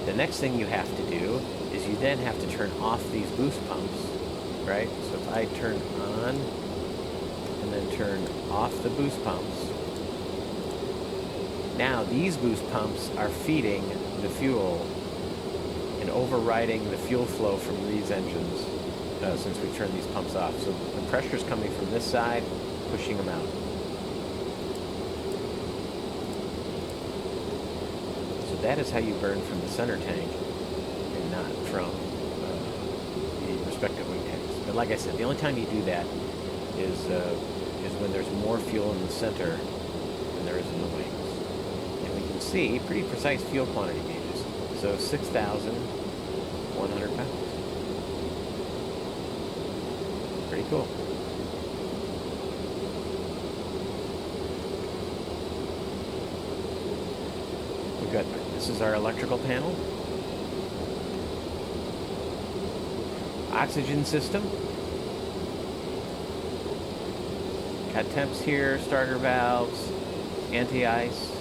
The next thing you have to do is you then have to turn off these boost pumps, right? So if I turn on and then turn off the boost pumps, now these boost pumps are feeding the fuel and overriding the fuel flow from these engines since we turned these pumps off. So the pressure is coming from this side, pushing them out. So that is how you burn from the center tank and not from the respective wing tanks. But like I said, the only time you do that is when there's more fuel in the center than there is in the wings. And we can see pretty precise fuel quantity gauges. So 6,100 pounds. Pretty cool. We've got, this is our electrical panel. Oxygen system. Got temps here, starter valves, anti-ice.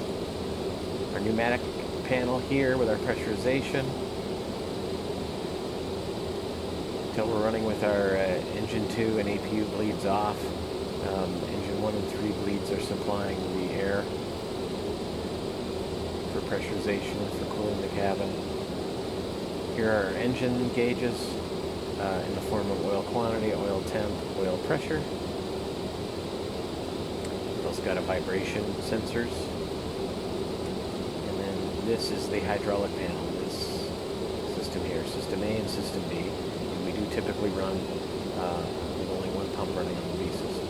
Our pneumatic panel here with our pressurization. Until we're running with our engine 2 and APU bleeds off. Engine 1 and 3 bleeds are supplying the air for pressurization, for cooling the cabin. Here are our engine gauges. in the form of oil quantity, oil temp, oil pressure. We've also got a vibration sensors. And then this is the hydraulic panel, this system here, System A and System B. And we do typically run with only one pump running on the B system.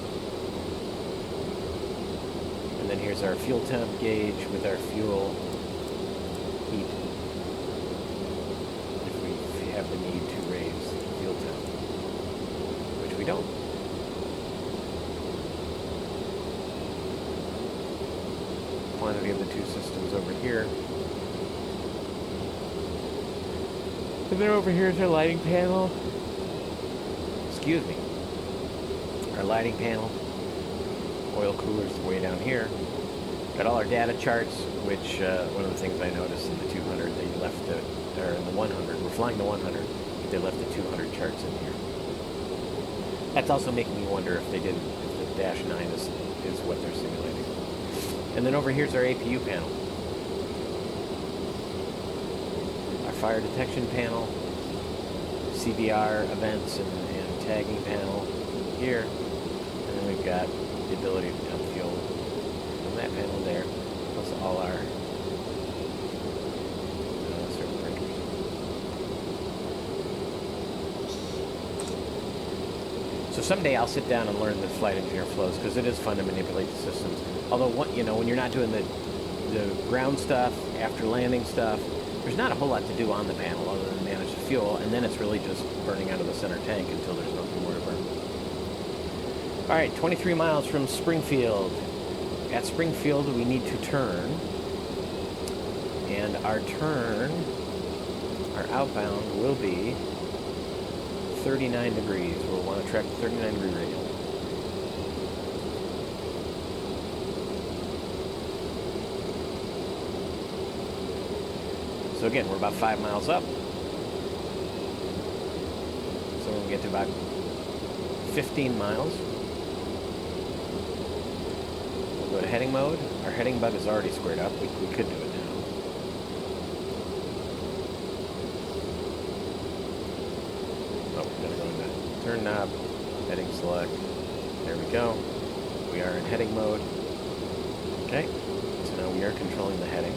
And then here's our fuel temp gauge with our fuel heat if we have the need to raise fuel temp, which we don't. Quantity of the two systems over here. And then over here is our lighting panel. Excuse me. Our lighting panel. Oil coolers way down here. Got all our data charts, which one of the things I noticed in the 200, they left the, or in the 100, we're flying the 100, but they left the 200 charts in here. That's also making me wonder if they didn't, if the Dash 9 is what they're simulating. And then over here's our APU panel. Our fire detection panel, CBR events and tagging panel here. And then we've got the ability to dump fuel from that panel there, plus all our circuit breakers. So someday I'll sit down and learn the flight engineer flows, because it is fun to manipulate the systems. Although, when you're not doing the ground stuff, after landing stuff, there's not a whole lot to do on the panel other than manage the fuel, and then it's really just burning out of the center tank until there's nothing more to burn. All right, 23 miles from Springfield. At Springfield, we need to turn, and our turn, our outbound will be 39 degrees. We'll want to track the 39 degree radial. So again, we're about 5 miles up. So when we get to about 15 miles, we'll go to heading mode. Our heading bug is already squared up. We could do it now. Oh, we gotta go in the turn knob, heading select. There we go. We are in heading mode. Okay, so now we are controlling the heading.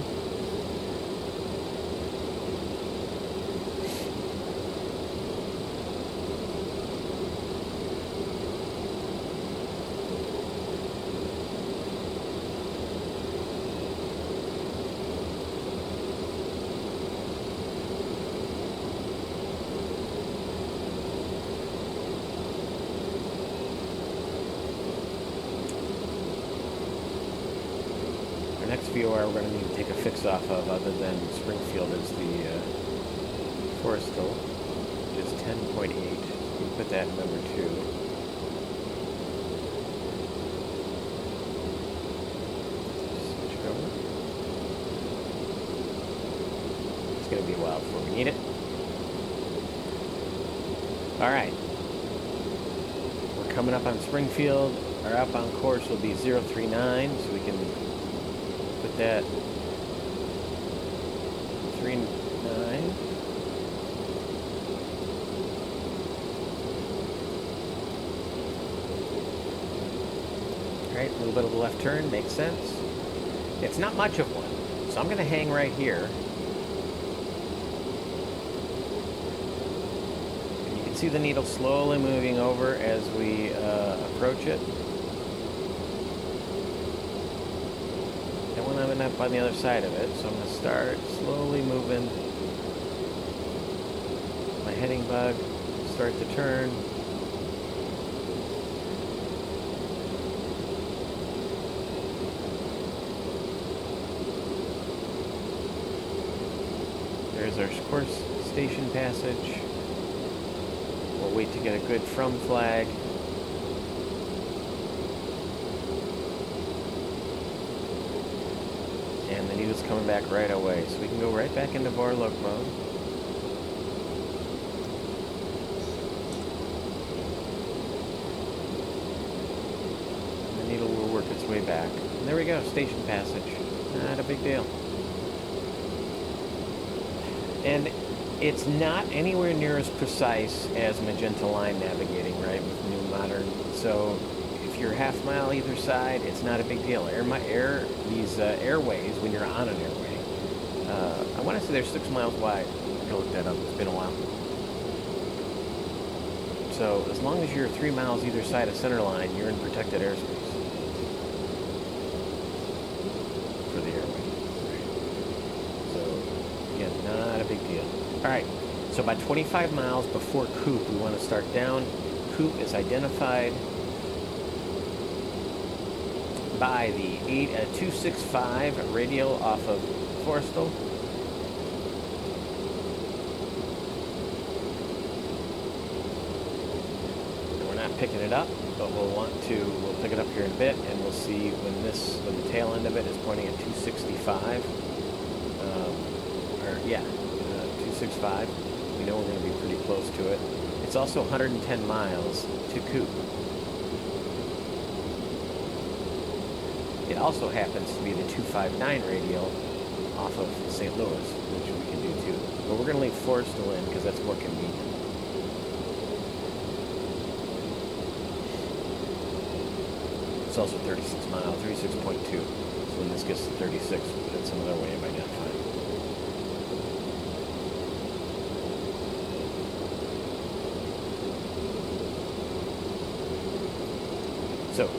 Next VOR we're going to need to take a fix off of, other than Springfield, is the Forrestal, which is 10.8. You can put that in number 2. Switch it over. It's going to be a while before we need it. Alright. We're coming up on Springfield. Our outbound course will be 039, so we can put that 39. Alright, a little bit of a left turn, makes sense. It's not much of one, so I'm going to hang right here. And you can see the needle slowly moving over as we approach it. I'm going to end up on the other side of it, so I'm going to start slowly moving my heading bug, start the turn. There's our course station passage. We'll wait to get a good from flag. And the needle's coming back right away, so we can go right back into Vorlok mode. And the needle will work its way back. And there we go, station passage. Not a big deal. And It's not anywhere near as precise as magenta line navigating, right, with new modern. So if you're half mile either side, it's not a big deal. These airways, when you're on an airway, I want to say they're 6 miles wide. I gotta look that up. It's been a while. So as long as you're 3 miles either side of center line, you're in protected airspace for the airway. So again, not a big deal. All right. So about 25 miles before Coop, we want to start down. Coop is identified by the 265 radial off of Forrestal. Picking it up, but we'll pick it up here in a bit, and we'll see when the tail end of it is pointing at 265, 265. We know we're going to be pretty close to it. It's also 110 miles to Coop. It also happens to be the 259 radial off of St. Louis, which we can do too. But we're going to leave Forrestal in because that's more convenient. It's also 36 miles, 36.2. So when this gets to 36, that's another way of identifying. So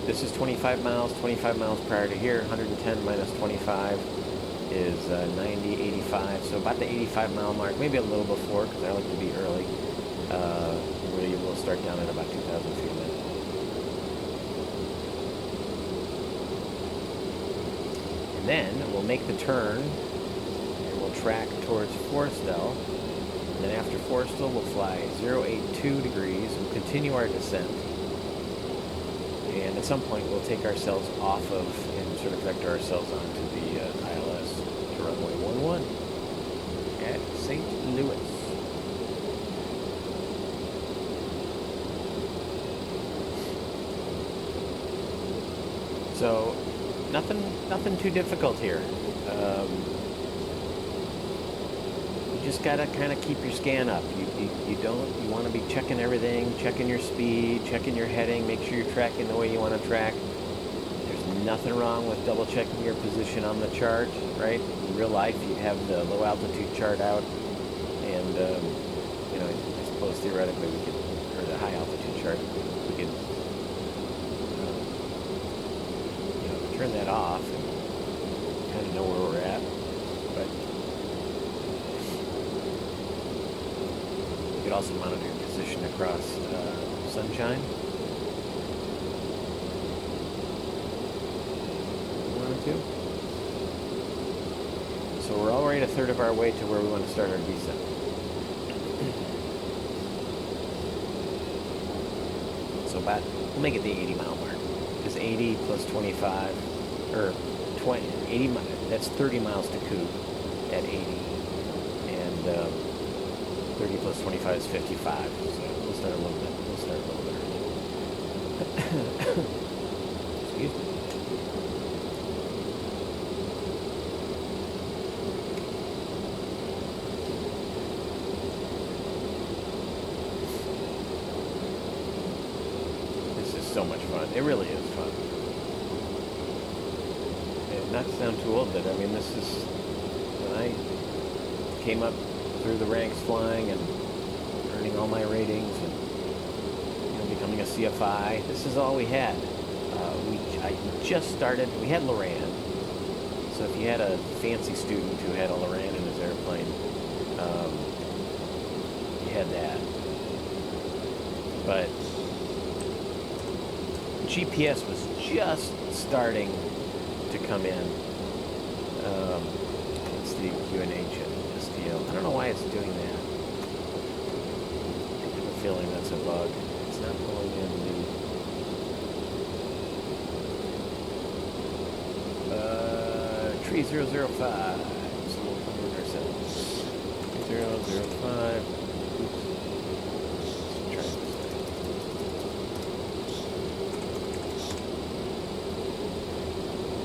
this is 25 miles. 25 miles prior to here. 110 minus 25 is 90, 85. So about the 85 mile mark, maybe a little before because I like to be early. Where you will start down at about 2,000 feet a minute. Then we'll make the turn and we'll track towards Forrestal. And then after Forrestal, we'll fly 082 degrees and continue our descent. And at some point, we'll take ourselves off of and sort of vector ourselves onto the ILS to runway 11 at St. Louis. So nothing too difficult here. You just gotta kind of keep your scan up. You want to be checking everything, checking your speed, checking your heading, make sure you're tracking the way you want to track. There's nothing wrong with double checking your position on the chart, right? In real life, you have the low altitude chart out, and I suppose theoretically we could, or the high altitude chart, we could. Turn that off and kind of know where we're at, but you could also monitor your position across sunshine. Wanted to. So we're already a third of our way to where we want to start our descent. So we'll make it the 80 mile mark. 80 plus 25, or 80 miles, that's 30 miles to Coop at 80, and 30 plus 25 is 55, so we'll start a little bit early. Excuse me. So much fun. It really is fun. And not to sound too old, but I mean, this is when I came up through the ranks flying and earning all my ratings and becoming a CFI. This is all we had. I just started. We had Loran. So if you had a fancy student who had a Loran in his airplane, you had that. But GPS was just starting to come in. It's the QNH and STL. I don't know why it's doing that. I have a feeling that's a bug. It's not pulling in the tree 005. So we'll convert ourselves. 005. Oops. Let's try this.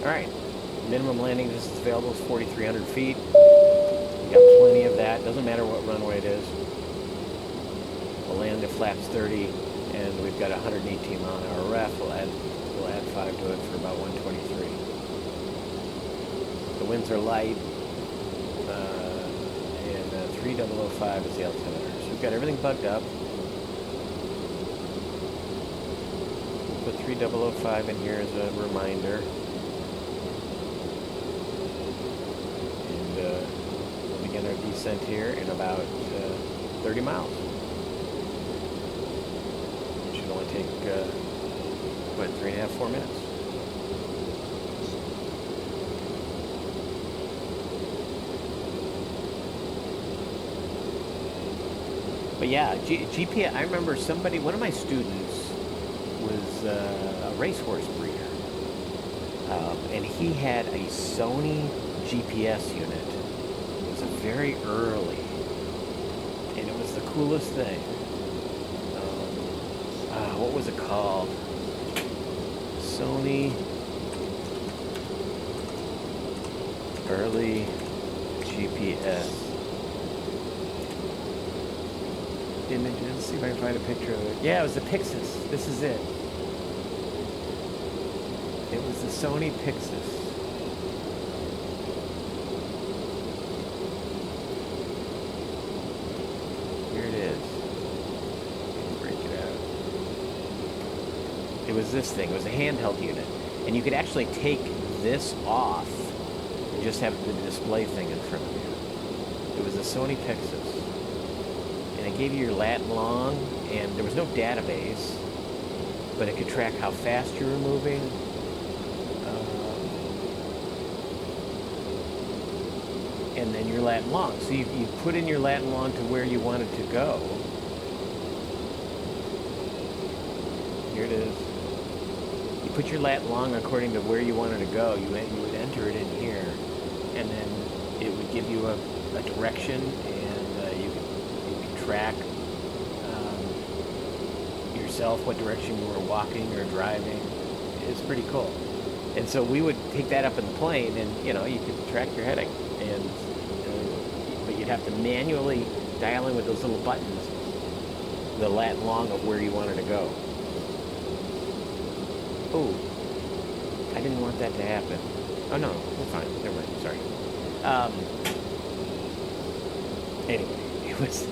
All right, minimum landing distance available is 4,300 feet. got plenty of that. Doesn't matter what runway it is. We'll land at flaps 30, and we've got 118 mile an hour ref. We'll add 5 to it for about 123. The winds are light, and 3005 is the altimeter. So we've got everything bugged up. We'll put 3005 in here as a reminder. And we'll begin our descent here in about 30 miles. It should only take, 3.5, 4 minutes. But yeah, GPS, I remember one of my students was a racehorse breeder. And he had a Sony GPS unit. It was a very early, and it was the coolest thing. What was it called? Sony early GPS. Images. Let's see if I can find a picture of it. Yeah, it was the Pixis. This is it. It was the Sony Pixis. Here it is. Break it out. It was this thing. It was a handheld unit. And you could actually take this off and just have the display thing in front of you. It was the Sony Pixis. And it gave you your lat and long, and there was no database, but it could track how fast you were moving. And then your lat and long. So you put in your lat and long to where you wanted to go. Here it is. You put your lat and long according to where you wanted to go. You would enter it in here, and then it would give you a direction, and you could track yourself what direction you were walking or driving. It's pretty cool. And so we would take that up in the plane, and you could track your heading, but you'd have to manually dial in with those little buttons the lat and long of where you wanted to go. Oh, I didn't want that to happen. Oh no, we're fine. Never mind. Sorry. Anyway, it was.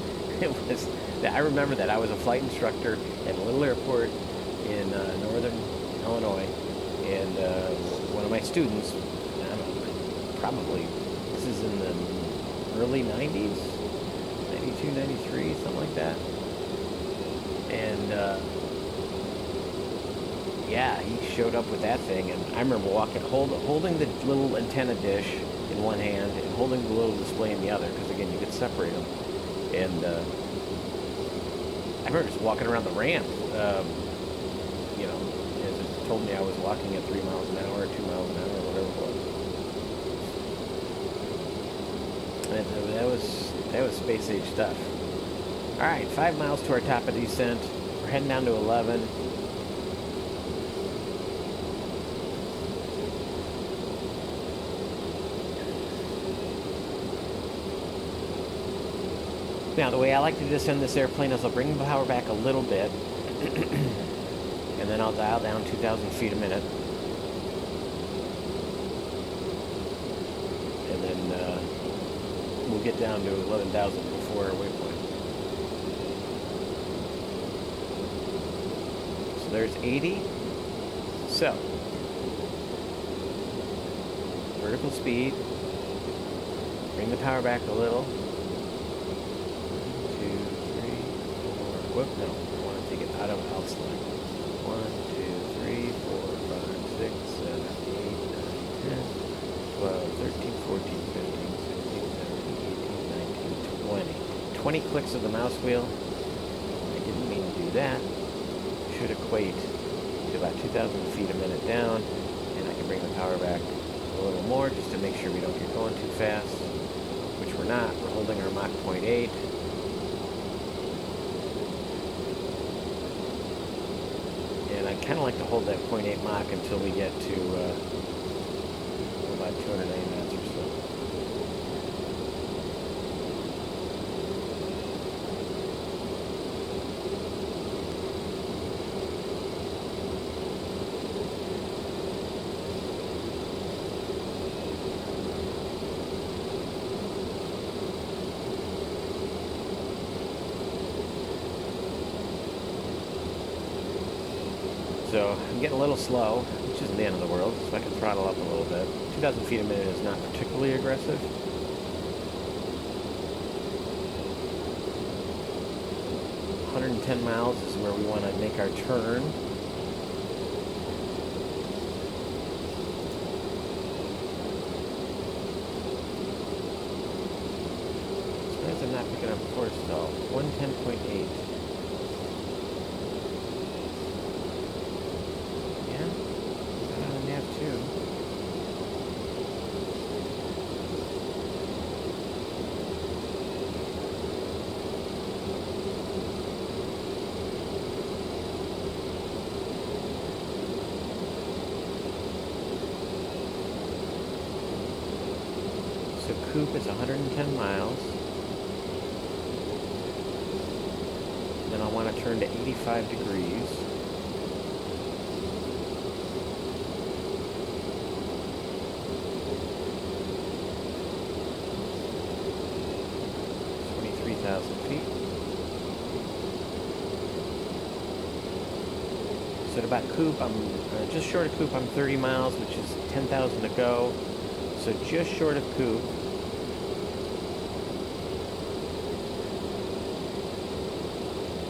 I remember that I was a flight instructor at a little airport in northern Illinois, and one of my students, I don't know, probably, this is in the early 90s, 92, 93, something like that. And yeah, he showed up with that thing, and I remember holding the little antenna dish in one hand and holding the little display in the other, because again, you could separate them. And I remember just walking around the ramp, as it told me I was walking at 3 miles an hour, or 2 miles an hour, or whatever it was. And that was space age stuff. All right, 5 miles to our top of descent. We're heading down to 11. Now, the way I like to descend this airplane is I'll bring the power back a little bit, and then I'll dial down 2,000 feet a minute. And then we'll get down to 11,000 before our waypoint. So there's 80. So, vertical speed, bring the power back a little. Whoop, no, I want to take it out of outslide. 1, 2, 3, 4, 5, 6, 7, 8, 9, 10, 12, 13, 14, 15, 16, 17, 18, 19, 20. 20 clicks of the mouse wheel. I didn't mean to do that. Should equate to about 2,000 feet a minute down, and I can bring the power back a little more just to make sure we don't get going too fast, which we're not. We're holding our Mach 0.8. I kind of like to hold that 0.8 Mach until we get to about 290 knots or so. So I'm getting a little slow, which isn't the end of the world, so I can throttle up a little bit. 2,000 feet a minute is not particularly aggressive. 110 miles is where we want to make our turn. Surprised I'm not picking up force stall. 110.8. Yeah, got on a nav too. So Coop is 110 miles. Then I want to turn to 85 degrees. Feet. So at about Coop, I'm just short of Coop. I'm 30 miles, which is 10,000 to go. So just short of Coop.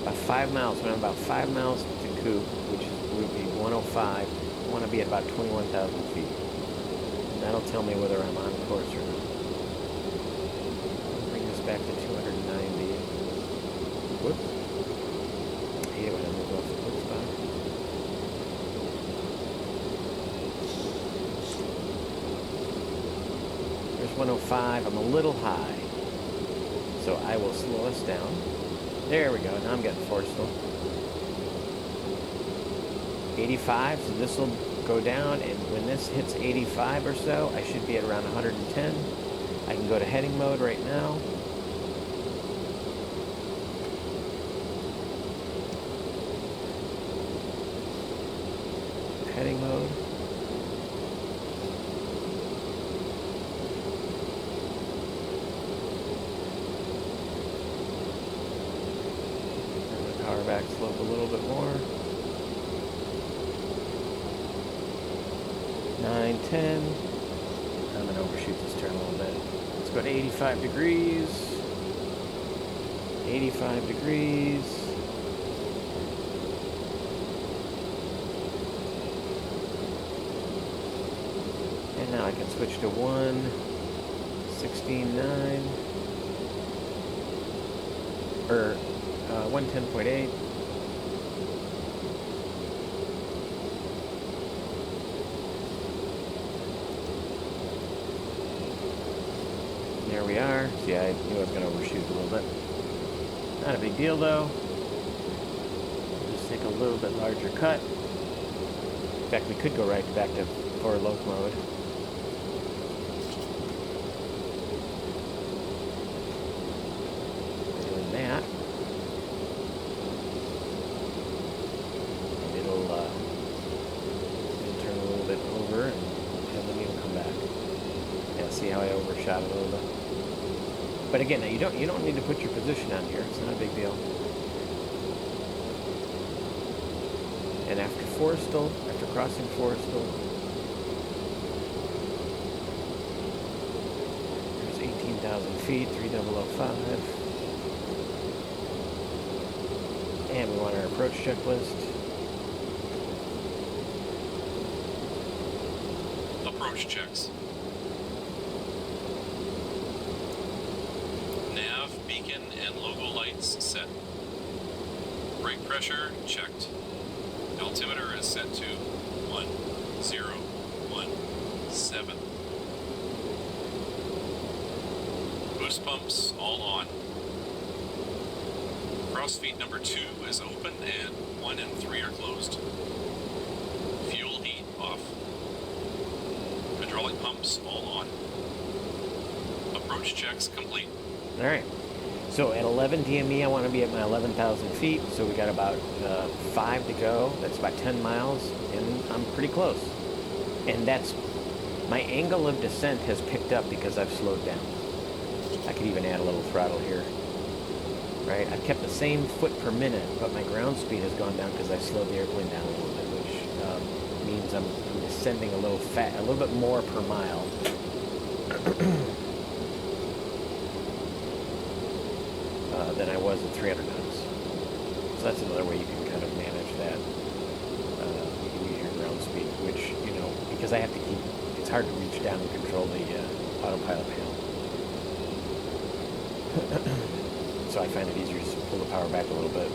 About 5 miles. When I'm about 5 miles to Coop, which would be 105, I want to be at about 21,000 feet. And that'll tell me whether I'm on course or not. Bring this back to 290. Whoops. I hate when I move off the foot spot. There's 105. I'm a little high. So I will slow us down. There we go. Now I'm getting forced though. 85. So this will go down. And when this hits 85 or so, I should be at around 110. I can go to heading mode right now. Heading mode. And the power back slope a little bit more. 9, 10. I'm going to overshoot this turn a little bit. Let's go to 85 degrees. 85 degrees. Now I can switch to 116.9 or 110.8. There we are. See, I knew I was going to overshoot a little bit. Not a big deal though. Just take a little bit larger cut. In fact, we could go right back to forward loc mode. Overshot a little bit. But again, you don't need to put your position on here. It's not a big deal. And after Forrestal, after crossing Forrestal, there's 18,000 feet, 3005. And we want our approach checklist. Approach checks. Beacon and logo lights set. Brake pressure checked. Altimeter is set to 1017. Boost pumps all on. Cross feed number 2 is open and 1 and 3 are closed. Fuel heat off. Hydraulic pumps all on. Approach checks complete. All right. So at 11 DME, I want to be at my 11,000 feet. So we got about 5 to go. That's about 10 miles, and I'm pretty close. And that's my angle of descent has picked up because I've slowed down. I could even add a little throttle here. Right? I've kept the same foot per minute, but my ground speed has gone down because I slowed the airplane down a little bit, which means I'm descending a little bit more per mile. Than I was at 300 knots. So that's another way you can kind of manage that. You can use your ground speed, which, you know, because I have to keep, it's hard to reach down and control the autopilot panel. So I find it easier just to pull the power back a little bit.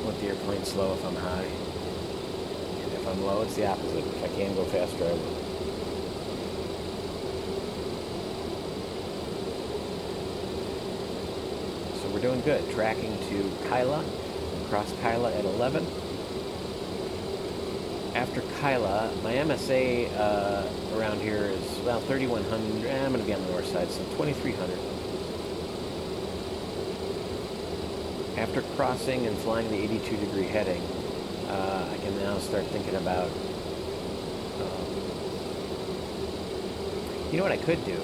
Let the airplane slow if I'm high. And if I'm low, it's the opposite. If I can go faster, I will. So we're doing good. Tracking to Kyla. Across Kyla at 11. After Kyla, my MSA around here is about 3,100. I'm going to be on the north side, so 2,300. After crossing and flying the 82-degree heading, I can now start thinking about, you know what I could do?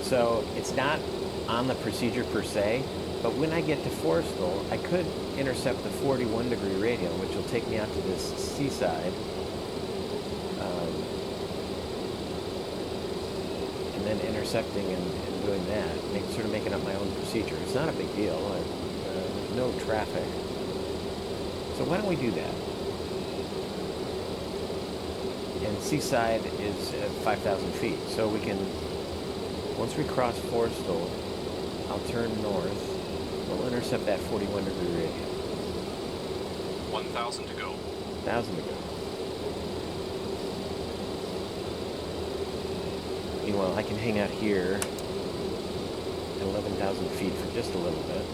So it's not on the procedure per se, but when I get to Forrestal, I could intercept the 41-degree radial, which will take me out to this seaside, and then intercepting and doing that, sort of making up my own procedure. It's not a big deal. There's no traffic. So why don't we do that? And seaside is at 5,000 feet. So we can, once we cross Forrestal, I'll turn north. We'll intercept that 41-degree radius. 1,000 to go. 1,000 to go. Meanwhile, I can hang out here at 11,000 feet for just a little bit.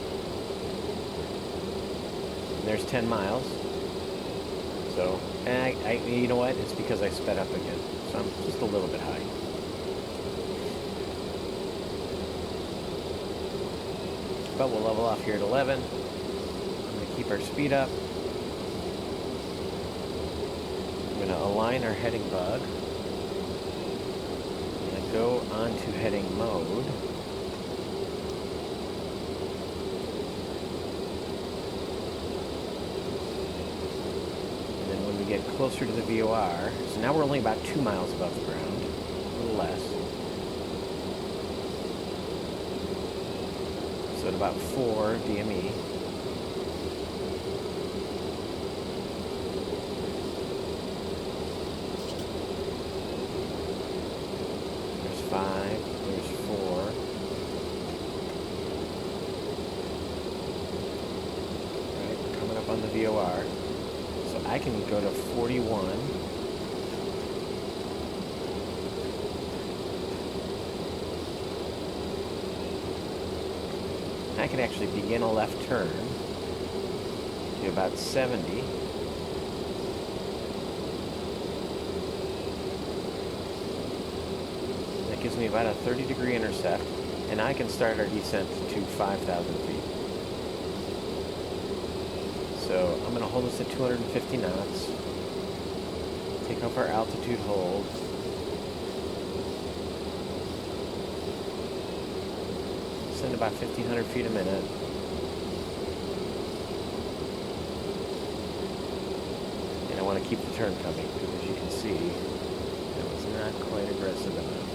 And there's 10 miles. So, and I, you know what? It's because I sped up again. So I'm just a little bit high. But we'll level off here at 11. I'm going to keep our speed up. I'm going to align our heading bug. I'm going to go onto heading mode. And then when we get closer to the VOR, so now we're only about 2 miles above the ground, a little less. So at about 4 DME. There's 5, there's 4. Right, we're coming up on the VOR. So I can go to 41. I can actually begin a left turn to about 70. That gives me about a 30-degree intercept, and I can start our descent to 5,000 feet. So I'm going to hold this at 250 knots, take off our altitude hold. Send about 1,500 feet a minute. And I want to keep the turn coming, because as you can see, that was not quite aggressive enough.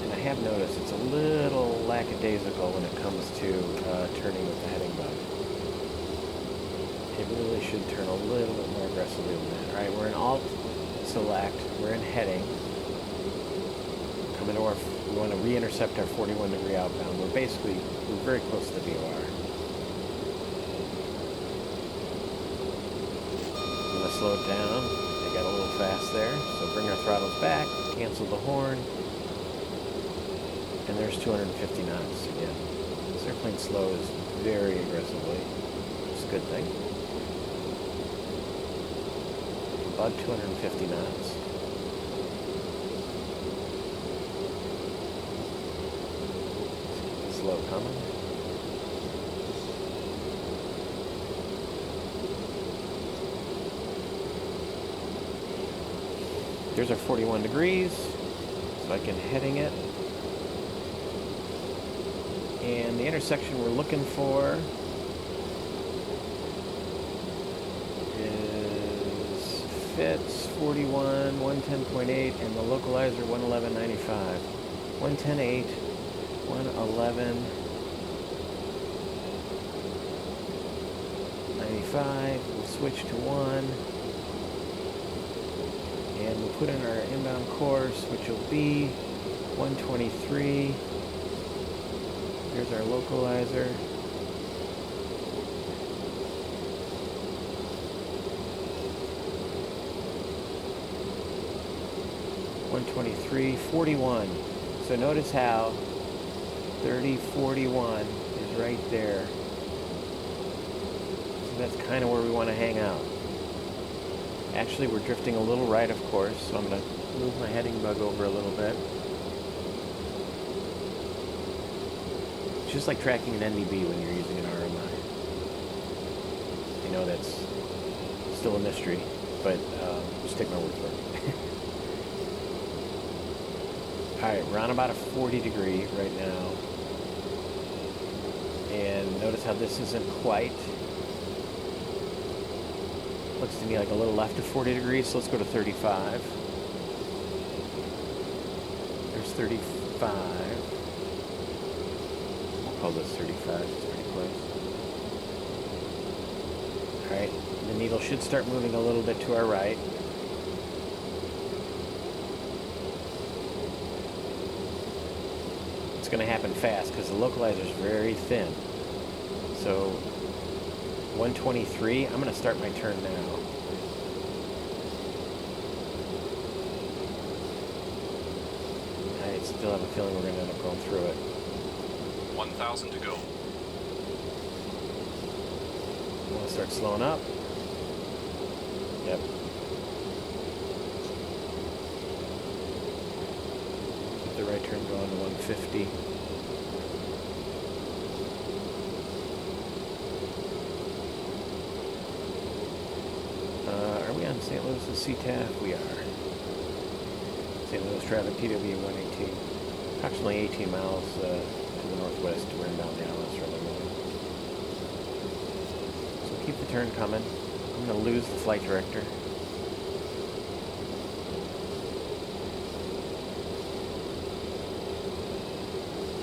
And I have noticed it's a little lackadaisical when it comes to turning with the heading bug. It really should turn a little bit more aggressively than that. All right, we're in Alt Select, we're in heading. We want to re-intercept our 41-degree outbound. We're very close to the VOR. I'm going to slow it down. I got a little fast there, so bring our throttles back, cancel the horn, and there's 250 knots again. This airplane slows very aggressively, which is a good thing. About 250 knots. Slow coming. There's our 41 degrees, so I can heading it. And the intersection we're looking for fits 41, 110.8, and the localizer 111.95. 110.8, 111.95. We'll switch to 1. And we'll put in our inbound course, which will be 123. Here's our localizer. $123.41. So notice how 30.41 is right there. So that's kind of where we want to hang out. Actually, we're drifting a little right, of course, so I'm going to move my heading bug over a little bit. It's just like tracking an NDB when you're using an RMI. I know that's still a mystery, but just take my word for it. Alright, we're on about a 40 degree right now. And notice how this isn't quite. Looks to me like a little left of 40 degrees, so let's go to 35. There's 35. We'll call this 35, it's pretty close. Alright, the needle should start moving a little bit to our right. It's going to happen fast because the localizer is very thin. So 123, I'm going to start my turn now. I still have a feeling we're going to end up going through it. 1,000 to go. I'm going to start slowing up. Yep. Keep the right turn going to 150. Are we on St. Louis's CTAF? We are. St. Louis traffic, TWA 118. Approximately 18 miles to the northwest. We're inbound Dallas early morning. So keep the turn coming. I'm going to lose the flight director.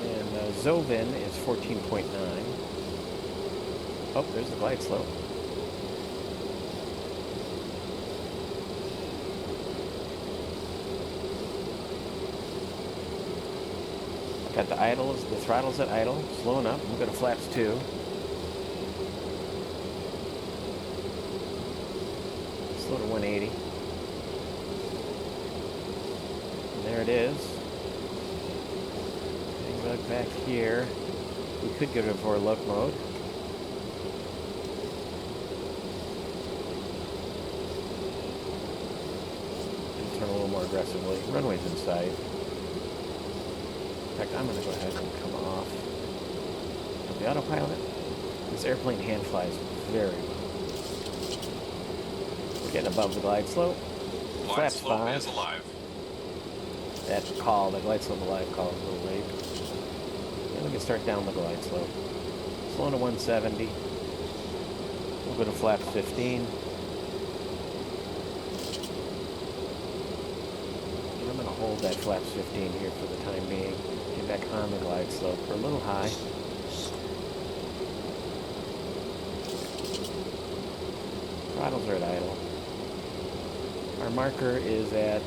And Zovin is 14.9. Oh, there's the glide slope. Got the idles, the throttles at idle, slowing up. We'll go to flaps 2. Slow to 180. And there it is. Getting bug back here. We could go to Vorlook mode. And turn a little more aggressively. Runway's inside. In fact, I'm going to go ahead and come off of the autopilot. This airplane hand flies very well. We're getting above the glide slope. Glide Flaps slope 5. is alive. That call, the glide slope alive call is a little late. And we can start down the glide slope. Slow to 170. We'll go to flaps 15. And I'm going to hold that flaps 15 here for the time being. Get back on the glide slope. We're a little high. Throttles are at idle. Our marker is at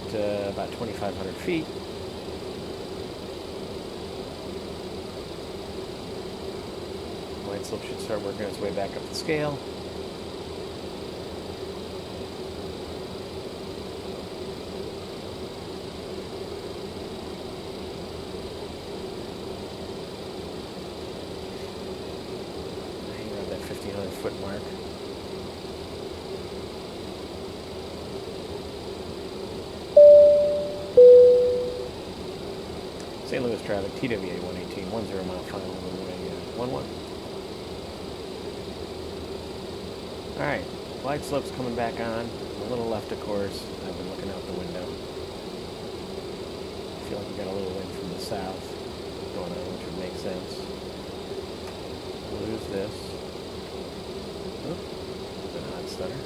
about 2,500 feet. Glide slope should start working its way back up the scale. Around that 1,500 foot mark. St. Louis traffic, TWA 118, 10 mile final runway 11. Alright, glide slope's coming back on, a little left of course. I've been looking out the window. I feel like we got a little wind from the south going on, which would make sense. We'll lose this. Oop, that's an odd stutter.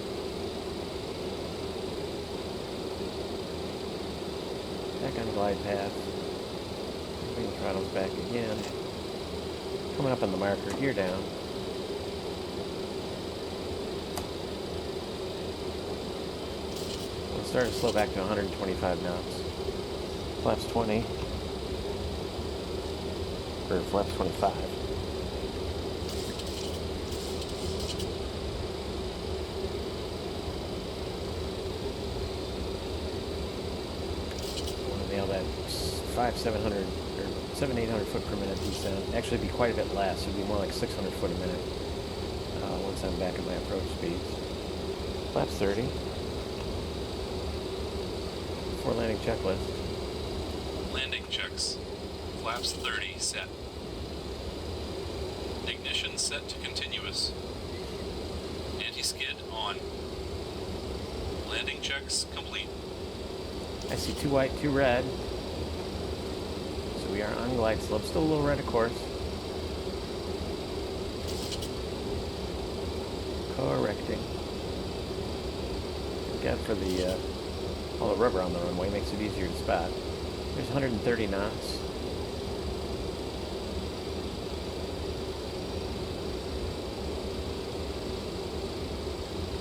Back on glide path. Bring the throttles back again. Coming up on the marker, gear down. We'll start to slow back to 125 knots. Flaps 20. Or flaps 25. Nail that 700 or 800 foot per minute descent. Actually, it'd be quite a bit less. It'd be more like 600 foot a minute once I'm back at my approach speeds. Flaps 30. Before landing checklist. Landing checks. Flaps 30 set. Ignition set to continuous. Anti-skid on. Landing checks complete. I see 2 white, 2 red. So we are on glide slope. Still a little red, of course. Correcting. Look out for the all the rubber on the runway. Makes it easier to spot. There's 130 knots.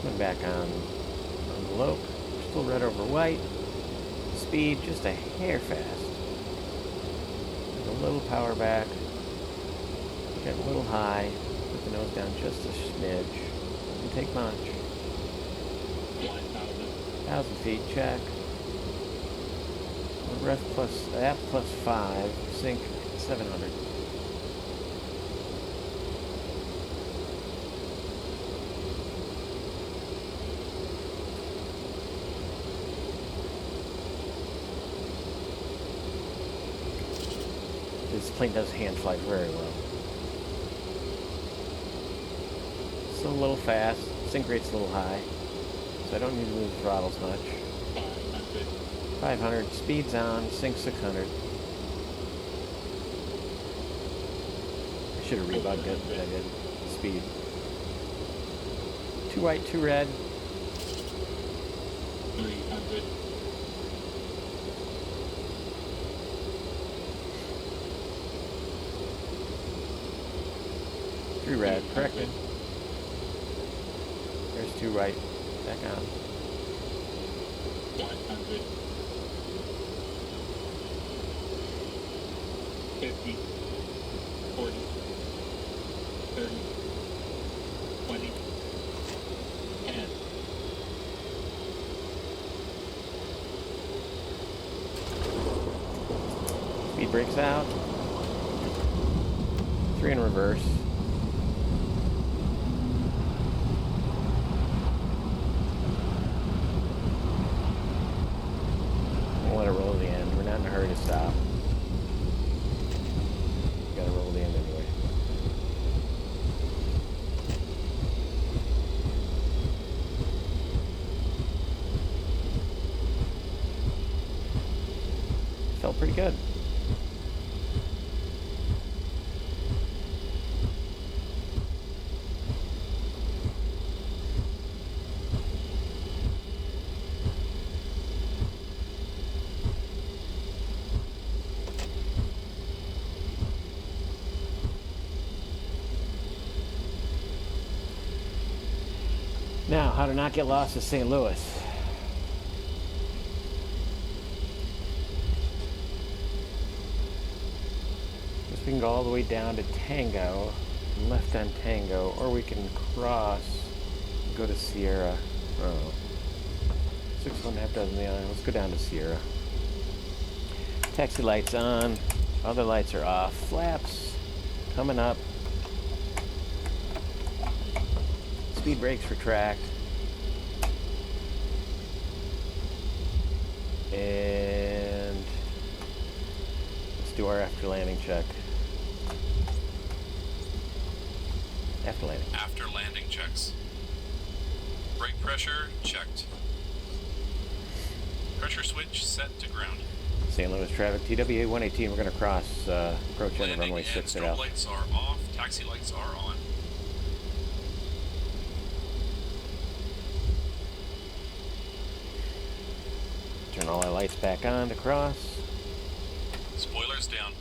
Coming back on envelope. Still red over white. Speed just a hair fast. A little power back. Get a little high. Put the nose down just a smidge. And take launch. 1,000 feet, check. Ref plus, app plus 5. Sync 700. This plane does hand fly very well. Still a little fast. Sync rate's a little high. So I don't need to move the throttles much. 500. Speed's on. Sync 600. I should have rebugged it, but I didn't. Speed. 2 white, 2 red. 300. Three red, corrected. There's 2 right. Back on. 100. 50. 40. 30. 20. 10. Speed brakes out. 3 in reverse. We'll let it roll to the end. We're not in a hurry to stop. Gotta roll to the end anyway. Felt pretty good. Now, how to not get lost to St. Louis. Guess we can go all the way down to Tango, left on Tango, or we can cross, go to Sierra. Oh, 6.5 dozen the island. Let's go down to Sierra. Taxi lights on, other lights are off. Flaps coming up. Speed brakes retract. And let's do our after landing check. After landing. After landing checks. Brake pressure checked. Pressure switch set to ground. St. Louis traffic, TWA 118. We're going to cross approach end Landing runway and 6 at strobe Alpha. lights are off. Taxi lights are on. Turn turn all our lights back on to cross. Spoilers down.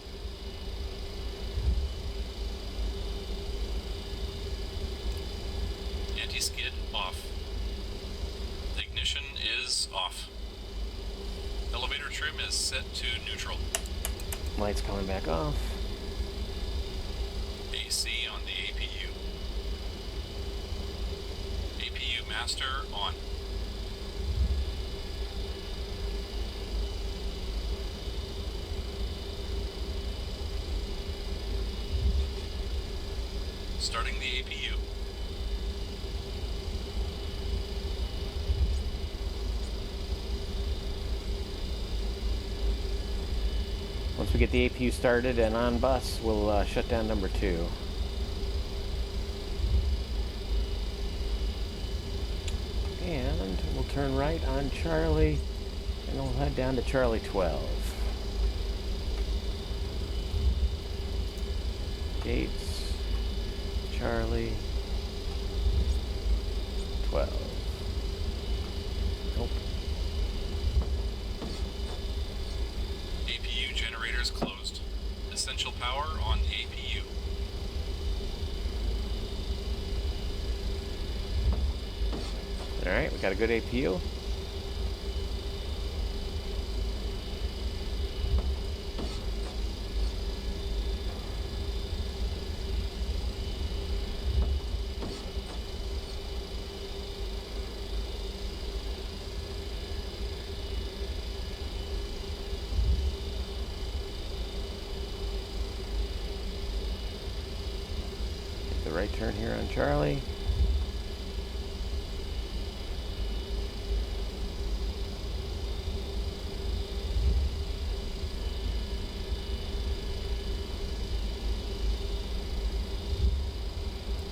Anti-skid off. Ignition is off. Elevator trim is set to neutral. Lights coming back off. AC on the APU. APU master on. Starting the APU. Once we get the APU started and on bus, we'll shut down number 2. And we'll turn right on Charlie, and we'll head down to Charlie 12. Gates, Charlie 12. Nope. APU generators closed. Essential power on APU. Alright, we got a good APU. The right turn here on Charlie.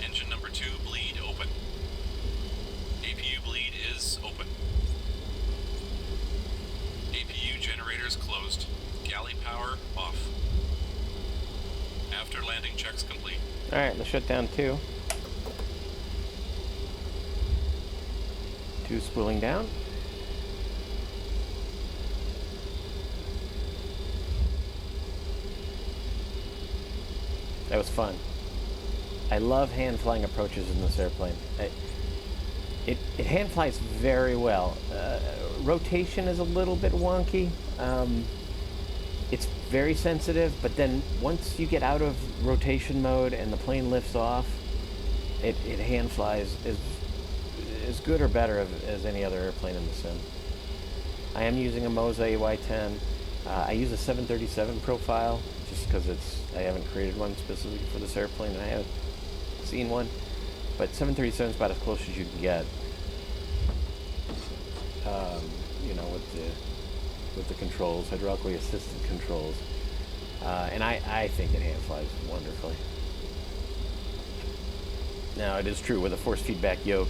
Engine number 2 bleed open. APU bleed is open. APU generators closed. Galley power off. After landing checks complete. Alright, let's shut down 2. 2 spooling down. That was fun. I love hand flying approaches in this airplane. It hand flies very well. Rotation is a little bit wonky. It's very sensitive, but then once you get out of rotation mode and the plane lifts off, it hand flies as good or better as any other airplane in the sim. I am using a Moza AY-10. I use a 737 profile just because I haven't created one specifically for this airplane, and I haven't seen one. But 737 is about as close as you can get. You know, with the controls, hydraulically assisted controls, and I think it hand flies wonderfully. Now it is true with a force feedback yoke,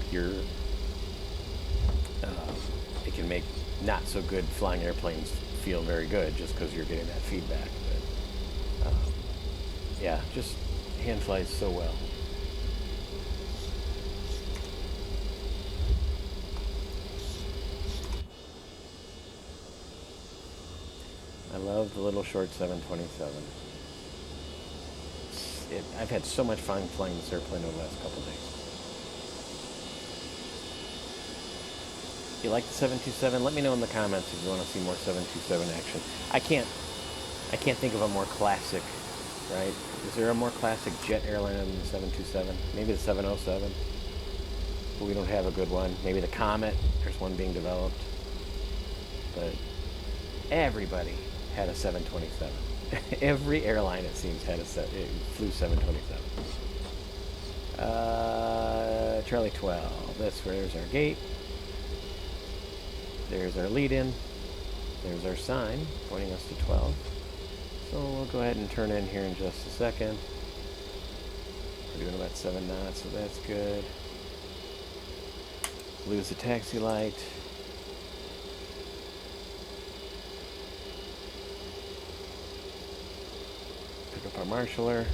it can make not so good flying airplanes feel very good just because you're getting that feedback. But yeah, just hand flies so well. I love the little short 727. I've had so much fun flying this airplane over the last couple of days. If you like the 727, let me know in the comments if you want to see more 727 action. I can't think of a more classic, right? Is there a more classic jet airliner than the 727? Maybe the 707, but we don't have a good one. Maybe the Comet, there's one being developed. But everybody had a 727. Every airline, it seems, flew 727. Charlie 12. There's our gate. There's our lead-in. There's our sign pointing us to 12. So we'll go ahead and turn in here in just a second. We're doing about 7 knots, so that's good. Lose the taxi light. Pick up our marshaller.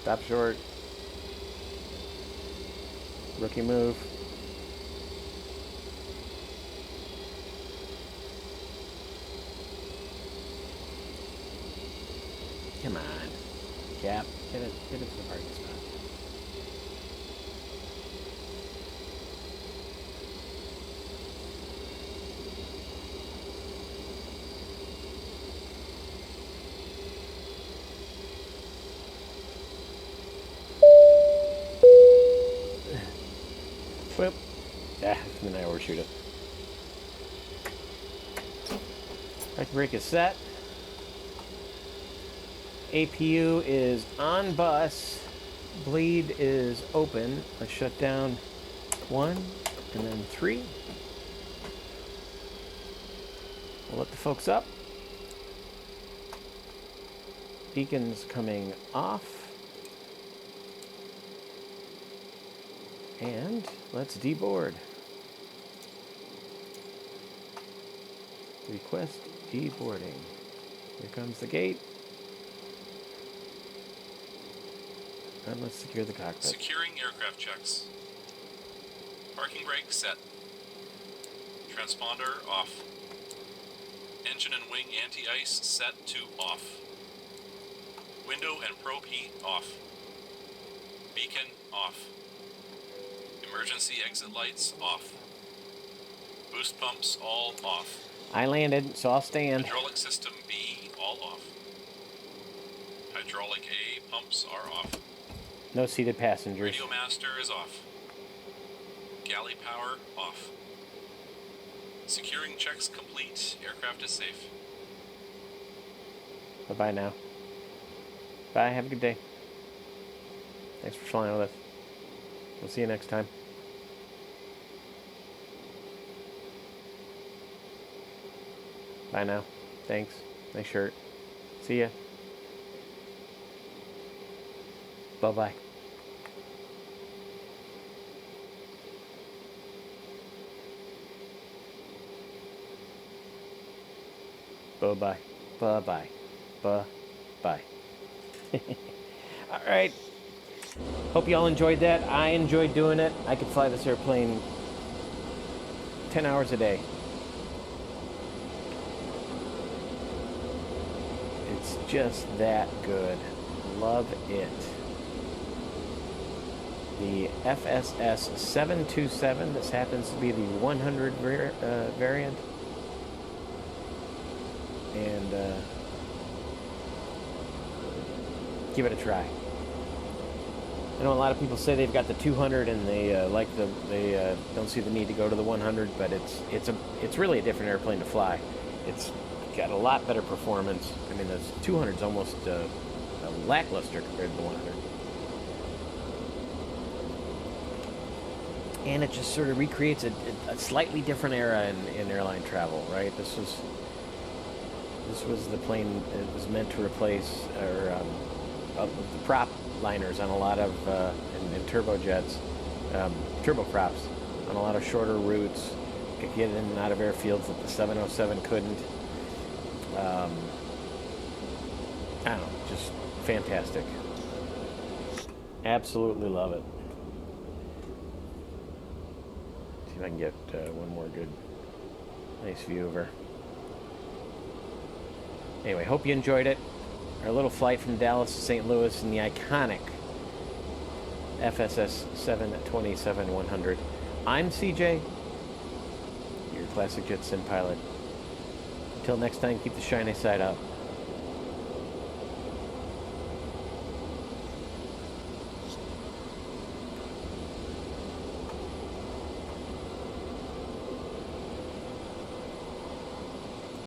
Stop short. Rookie move. Come on. Cap. Get it to the parking spot. Whoop. Ah, then I overshoot it. Parking brake is set. APU is on bus. Bleed is open. Let's shut down 1 and then 3. We'll let the folks up. Beacon's coming off. And let's deboard. Request deboarding. Here comes the gate. And let's secure the cockpit. Securing aircraft checks. Parking brake set. Transponder off. Engine and wing anti-ice set to off. Window and probe heat off. Beacon off. Emergency exit lights off. Boost pumps all off. I landed, so I'll stand. Hydraulic system B all off. Hydraulic A pumps are off. No seated passengers. Radio master is off. Galley power off. Securing checks complete. Aircraft is safe. Bye-bye now. Bye, have a good day. Thanks for flying with us. We'll see you next time. Bye now. Thanks. Nice shirt. See ya. Bye-bye. Bye-bye. Bye-bye. Bye-bye. All right. Hope you all enjoyed that. I enjoyed doing it. I could fly this airplane 10 hours a day. It's just that good. Love it. The FSS 727. This happens to be the 100 variant. And give it a try. I know a lot of people say they've got the 200 and they don't see the need to go to the 100, but it's really a different airplane to fly. It's got a lot better performance. I mean, the 200 is almost lackluster compared to the 100. And it just sort of recreates a slightly different era in airline travel, right? This was the plane that was meant to replace the prop liners on a lot of and turbojets, turboprops on a lot of shorter routes. Could get in and out of airfields that the 707 couldn't. I don't know, just fantastic. Absolutely love it. See if I can get one more good, nice view of her. Anyway, hope you enjoyed it. Our little flight from Dallas to St. Louis in the iconic FSS 727-100. I'm CJ, your Classic Jet Sim pilot. Until next time, keep the shiny side up.